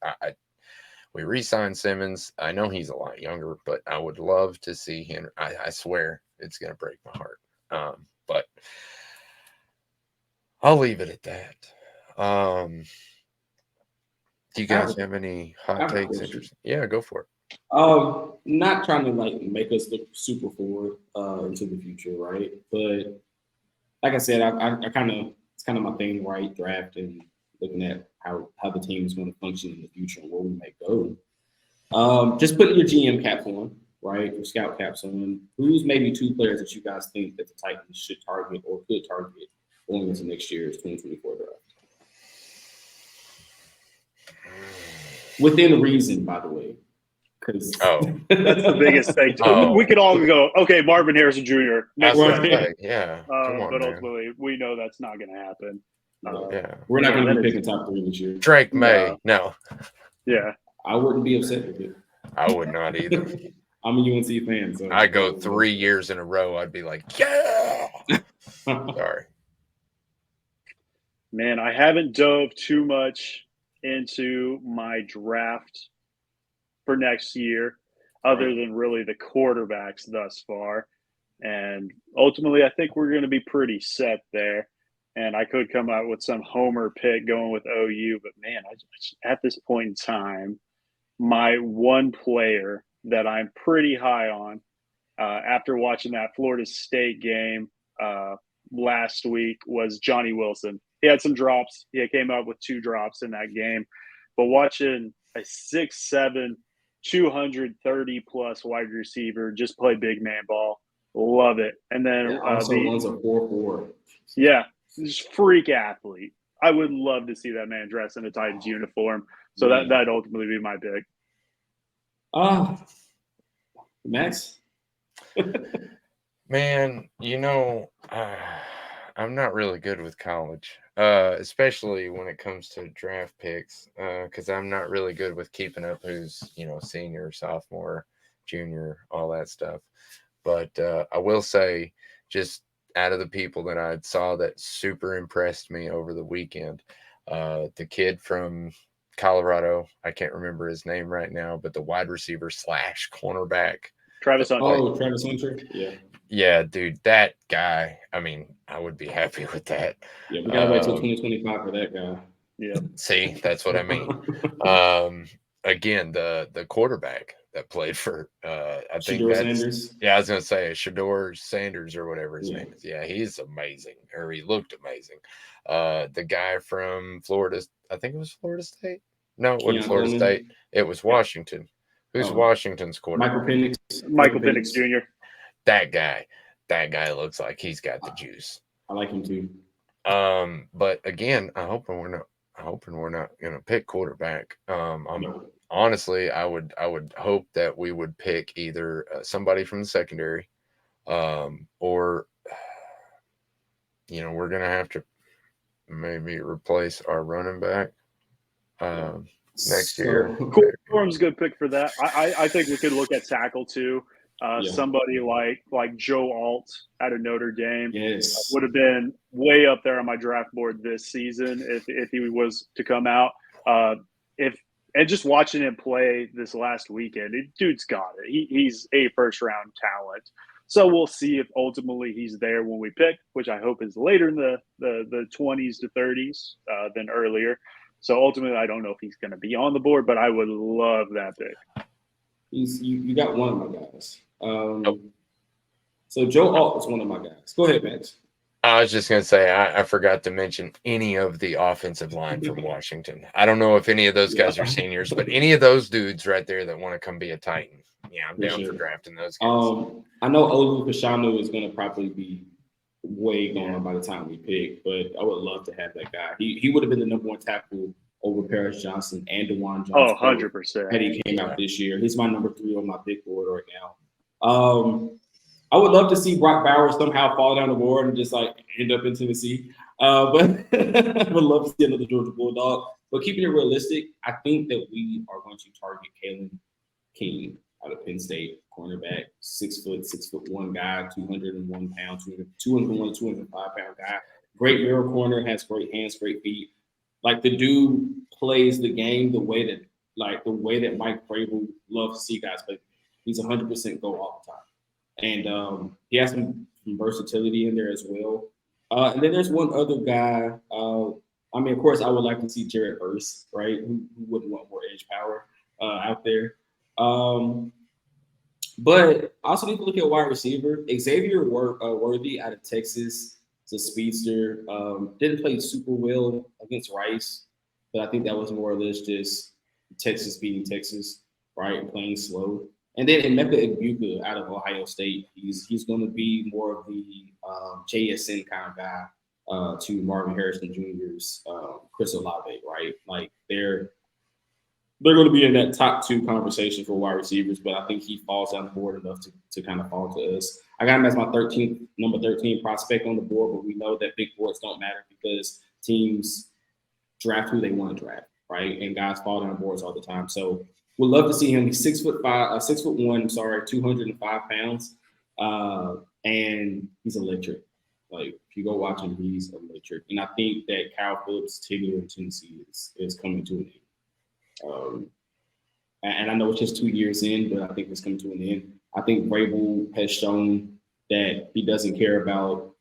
we re-signed Simmons. I know he's a lot younger, but I would love to see him. I swear it's gonna break my heart. But I'll leave it at that. Do you guys have any hot takes? Interesting? Yeah, go for it. Not trying to make us look super forward into the future, right? But like I said, I it's kind of my thing, right? Draft and looking at how the team is going to function in the future and where we may go. Just putting your GM caps on, right? Your scout caps on. Who's maybe two players that you guys think that the Titans should target or could target going into next year's 2024 draft? Within reason, by the way. That's the biggest thing. We could all go, okay, Marvin Harrison Jr. next Sunday. Yeah. Come on, but man. ultimately, we know that's not going to happen. We're not going to be picking top 3 this year. Drake May. No. Yeah. I wouldn't be upset with it. I would not either. I'm a UNC fan. So I go 3 years in a row. I'd be like, yeah. Sorry. Man, I haven't dove too much into my draft for next year, other than really the quarterbacks thus far. And ultimately, I think we're going to be pretty set there. And I could come out with some homer pick going with OU, but man, at this point in time, my one player that I'm pretty high on after watching that Florida State game last week was Johnny Wilson. He had some drops. He came out with 2 drops in that game. But watching a 6'7", 230-plus wide receiver just play big man ball, love it. And then also one's a 4'4". Yeah, just freak athlete. I would love to see that man dress in a Titans uniform. So that'd ultimately be my pick. Max? Man, I'm not really good with college, especially when it comes to draft picks, because I'm not really good with keeping up who's, senior, sophomore, junior, all that stuff. But I will say, just out of the people that I saw that super impressed me over the weekend, the kid from Colorado, I can't remember his name right now, but the wide receiver / cornerback. Travis Hunter. Oh, Travis Hunter. Yeah. Yeah, dude, that guy. I mean, I would be happy with that. Yeah, we gotta wait till 2025 for that guy. Yeah. See, that's what I mean. Again, the quarterback that played for I think Shedeur that's Sanders. yeah, I was gonna say Shedeur Sanders or whatever his Yeah. name is. Yeah, he's amazing, or he looked amazing. The guy from Florida, I think it was Florida State. No, it wasn't Keon Florida Coleman. State. It was Washington. Who's Washington's quarterback? Michael Penix Jr. That guy looks like he's got the juice. I like him too. But again, I'm hoping we're not gonna pick quarterback. Honestly, I would hope that we would pick either somebody from the secondary, or we're gonna have to maybe replace our running back next year. Coram's a good pick for that. I think we could look at tackle too. Somebody like Joe Alt out of Notre Dame would have been way up there on my draft board this season if he was to come out. And just watching him play this last weekend, dude's got it. He's a first-round talent. So we'll see if ultimately he's there when we pick, which I hope is later in the 20s to 30s than earlier. So ultimately, I don't know if he's going to be on the board, but I would love that pick. You got one of my guys. So Joe Alt is one of my guys. Go ahead, Max. I was just going to say, I forgot to mention any of the offensive line from Washington. I don't know if any of those guys are seniors, but any of those dudes right there that want to come be a Titan. Yeah, I'm down for drafting those guys. I know Olu Fashanu is going to probably be way gone by the time we pick, but I would love to have that guy. He would have been the number one tackle over Paris Johnson and DeJuan Johnson. Oh, 100%. Had he came out this year. He's my number 3 on my big board right now. I would love to see Brock Bowers somehow fall down the board and just end up in Tennessee. But I would love to see another Georgia Bulldog. But keeping it realistic, I think that we are going to target Kalen King out of Penn State, cornerback, 6'1" guy, 201 pounds, 205 pound guy. Great mirror corner, has great hands, great feet. The dude plays the game the way that Mike Vrabel loves to see guys play. He's 100% go all the time. And he has some versatility in there as well. And then there's one other guy. Of course, I would like to see Jared Verse, right? Who wouldn't want more edge power out there? But I also need to look at wide receiver. Xavier Worthy out of Texas. He's a speedster. Didn't play super well against Rice, but I think that was more or less just Texas beating Texas, right? And playing slow. And then Emeka Egbuka out of Ohio State, he's going to be more of the JSN kind of guy to Marvin Harrison Jr.'s Chris Olave, right? They're going to be in that top 2 conversation for wide receivers, but I think he falls down the board enough to kind of fall to us. I got him as my number 13 prospect on the board, but we know that big boards don't matter because teams draft who they want to draft, right? And guys fall down boards all the time. So we'd love to see him. He's 6'1", 205 pounds. And he's electric. If you go watch him, he's electric. And I think that Kyle Phillips' tenure in Tennessee is coming to an end. And I know it's just 2 years in, but I think it's coming to an end. I think Vrabel has shown that he doesn't care about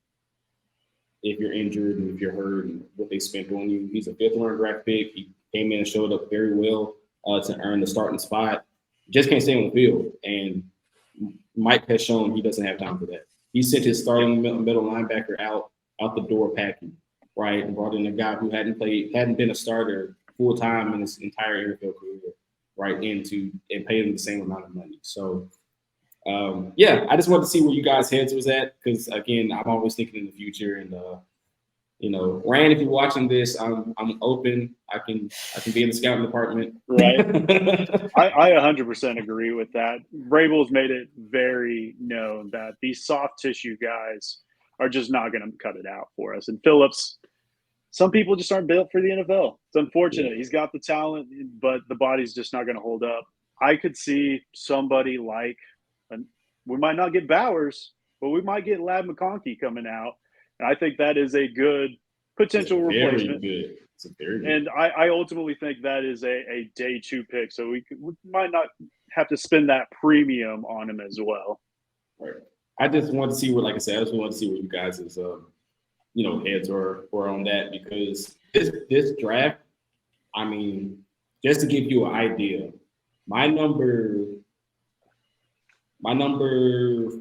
if you're injured and if you're hurt and what they spent on you. He's a 5th-round draft pick. He came in and showed up very well to earn the starting spot. Just can't stay on the field. And Mike has shown he doesn't have time for that. He sent his starting middle linebacker out the door packing, right? And brought in a guy who hadn't been a starter full time in his entire NFL career, right? And paid him the same amount of money. So, I just wanted to see where you guys' heads was at because again, I'm always thinking in the future, and Rand, if you're watching this, I'm open. I can be in the scouting department. Right. I 100% agree with that. Vrabel's made it very known that these soft tissue guys are just not going to cut it out for us. And Phillips, some people just aren't built for the NFL. It's unfortunate. Yeah. He's got the talent, but the body's just not going to hold up. I could see somebody like, we might not get Bowers, but we might get Lad McConkey coming out. And I think that is a good potential replacement. Very good. It's a very good. And I ultimately think that is a day 2 pick. So we might not have to spend that premium on him as well. Right. I just want to see what, like I said, what you guys' heads are on that, because this draft, I mean, just to give you an idea, my number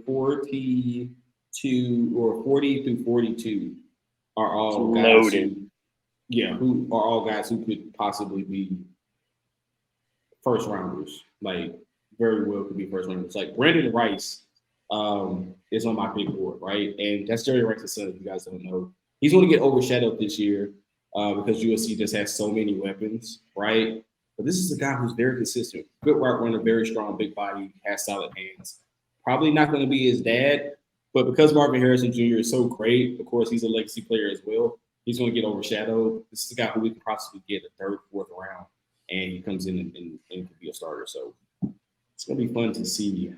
42 or 40 through 42 are all guys who are all guys who could possibly be first rounders. Like, very well could be first rounders. Like Brandon Rice is on my big board, right? And that's Jerry Rice's son, if you guys don't know. He's going to get overshadowed this year because USC just has so many weapons, right? But this is a guy who's very consistent. Good route runner, very strong, big body, has solid hands. Probably not going to be his dad, but because Marvin Harrison Jr. is so great, of course, he's a legacy player as well. He's going to get overshadowed. This is a guy who we can possibly get a third, fourth round, and he comes in and can be a starter. So it's going to be fun to see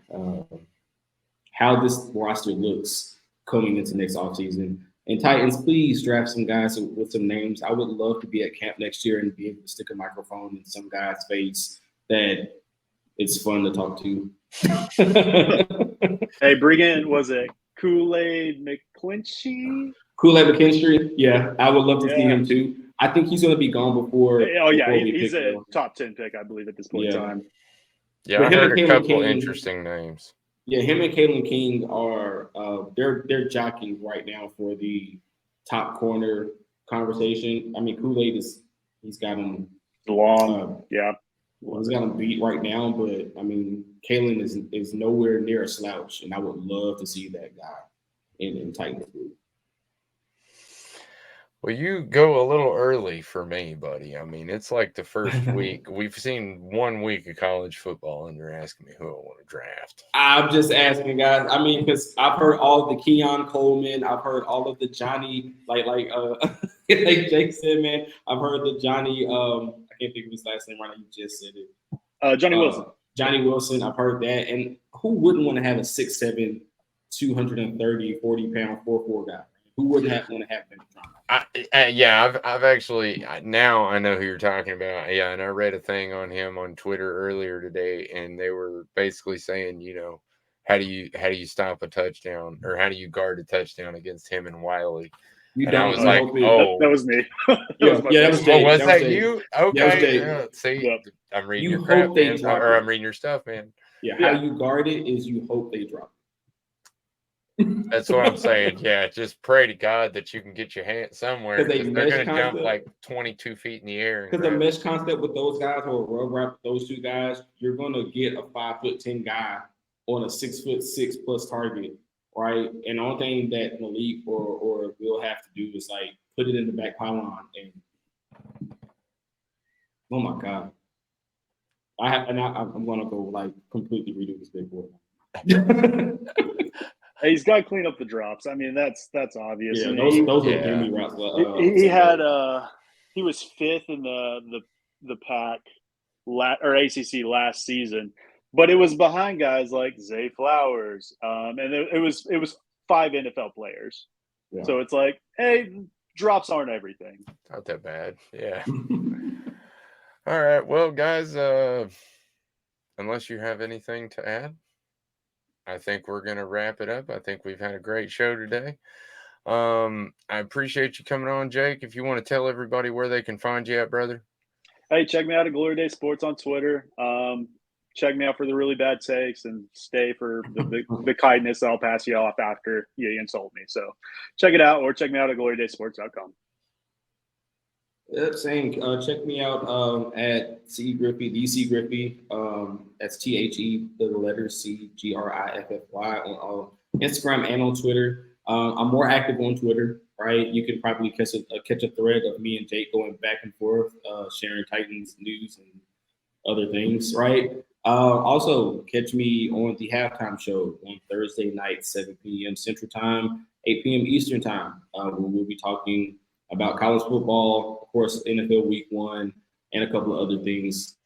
how this roster looks coming into next offseason. And Titans, please draft some guys with some names. I would love to be at camp next year and be able to stick a microphone in some guy's face that it's fun to talk to. Hey, bring in, was it Kool-Aid McClinchy? Kool-Aid McKinstry? Yeah, I would love to see him too. I think he's going to be gone before. Oh, yeah, he's a top 10 pick, I believe, at this point in time. Yeah, I heard a couple interesting names. Yeah, him and Kalen King are they're jockeying right now for the top corner conversation. I mean, Kool-Aid he's got him long, he's got him beat right now. But I mean, Kalen is nowhere near a slouch, and I would love to see that guy in Titans group. Well, you go a little early for me, buddy. I mean, it's like the first week. We've seen 1 week of college football, and you're asking me who I want to draft. I'm just asking, guys. I mean, because I've heard all the Keon Coleman. I've heard all of the Johnny, like Jake said, man. I've heard the Johnny. I can't think of his last name right now. You just said it. Johnny Wilson. Johnny Wilson. I've heard that. And who wouldn't want to have a 6'7", 230, 40-pound 4'4" guy? Who wouldn't want to have him? I've actually, now I know who you're talking about. Yeah, and I read a thing on him on Twitter earlier today, and they were basically saying, how do you stop a touchdown, or how do you guard a touchdown against him and Wiley? And I was like, that was me. that was Jake. Was that you? Okay. Yeah, see, I'm reading your crap, man, or I'm reading your stuff, man. Yeah, how you guard it is you hope they drop. That's what I'm saying. Yeah, just pray to God that you can get your hand somewhere. They're going to jump like 22 feet in the air. Because the mesh concept with those guys, or rub wrap those two guys, you're going to get a 5'10" guy on a 6'6" plus target, right? And the only thing that Malik or will have to do is like put it in the back pylon. And oh my God, I'm going to go like completely redo this big board. He's got to clean up the drops. I mean, that's obvious. Yeah, those are gimme routes. He was fifth in the pack or ACC last season, but it was behind guys like Zay Flowers, and it was 5 NFL players. Yeah. So it's like, hey, drops aren't everything. Not that bad. Yeah. All right. Well, guys, unless you have anything to add, I think we're going to wrap it up. I think we've had a great show today. I appreciate you coming on, Jake. If you want to tell everybody where they can find you at, brother. Hey, check me out at Glory Day Sports on Twitter. Check me out for the really bad takes, and stay for the kindness that I'll pass you off after you insult me. So check it out, or check me out at glorydaysports.com. Yep, same. Check me out at C Griffy, DC Griffy. That's THE, the letters CGRIFFY on Instagram and on Twitter. I'm more active on Twitter, right? You can probably catch a thread of me and Jake going back and forth, sharing Titans news and other things, right? Also, catch me on the halftime show on Thursday night, 7 p.m. Central Time, 8 p.m. Eastern Time, where we'll be talking about college football, of course, NFL Week 1, and a couple of other things,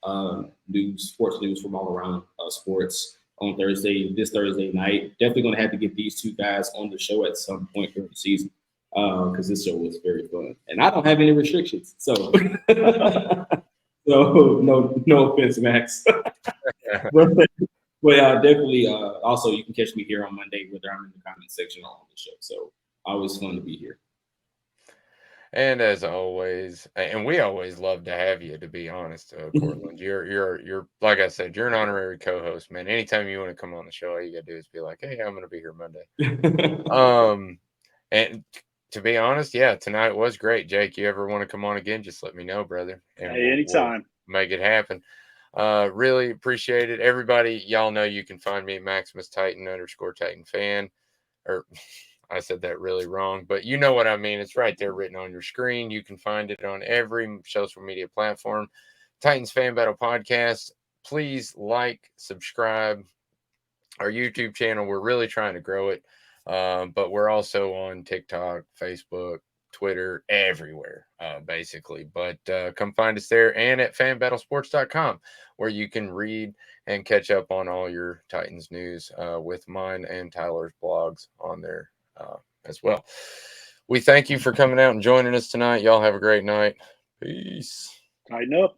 sports news from all around sports on this Thursday night. Definitely going to have to get these two guys on the show at some point during the season because this show was very fun. And I don't have any restrictions, so so no offense, Max. but definitely also you can catch me here on Monday, whether I'm in the comment section or on the show. So always fun to be here. And as always, and we always love to have you, to be honest, Courtland. You're like I said, you're an honorary co-host, man. Anytime you want to come on the show, all you gotta do is be like, hey, I'm gonna be here Monday. And to be honest, yeah, tonight was great. Jake, you ever want to come on again, just let me know, brother. And hey, anytime. We'll make it happen. Really appreciate it. Everybody, y'all know you can find me at Maximus Titan _Titan fan. Or I said that really wrong, but you know what I mean. It's right there written on your screen. You can find it on every social media platform. Titans Fan Battle Podcast. Please like, subscribe our YouTube channel. We're really trying to grow it. But we're also on TikTok, Facebook, Twitter, everywhere, basically. But come find us there and at fanbattlesports.com, where you can read and catch up on all your Titans news with mine and Tyler's blogs on there as well. We thank you for coming out and joining us tonight. Y'all have a great night. Peace. Tighten up.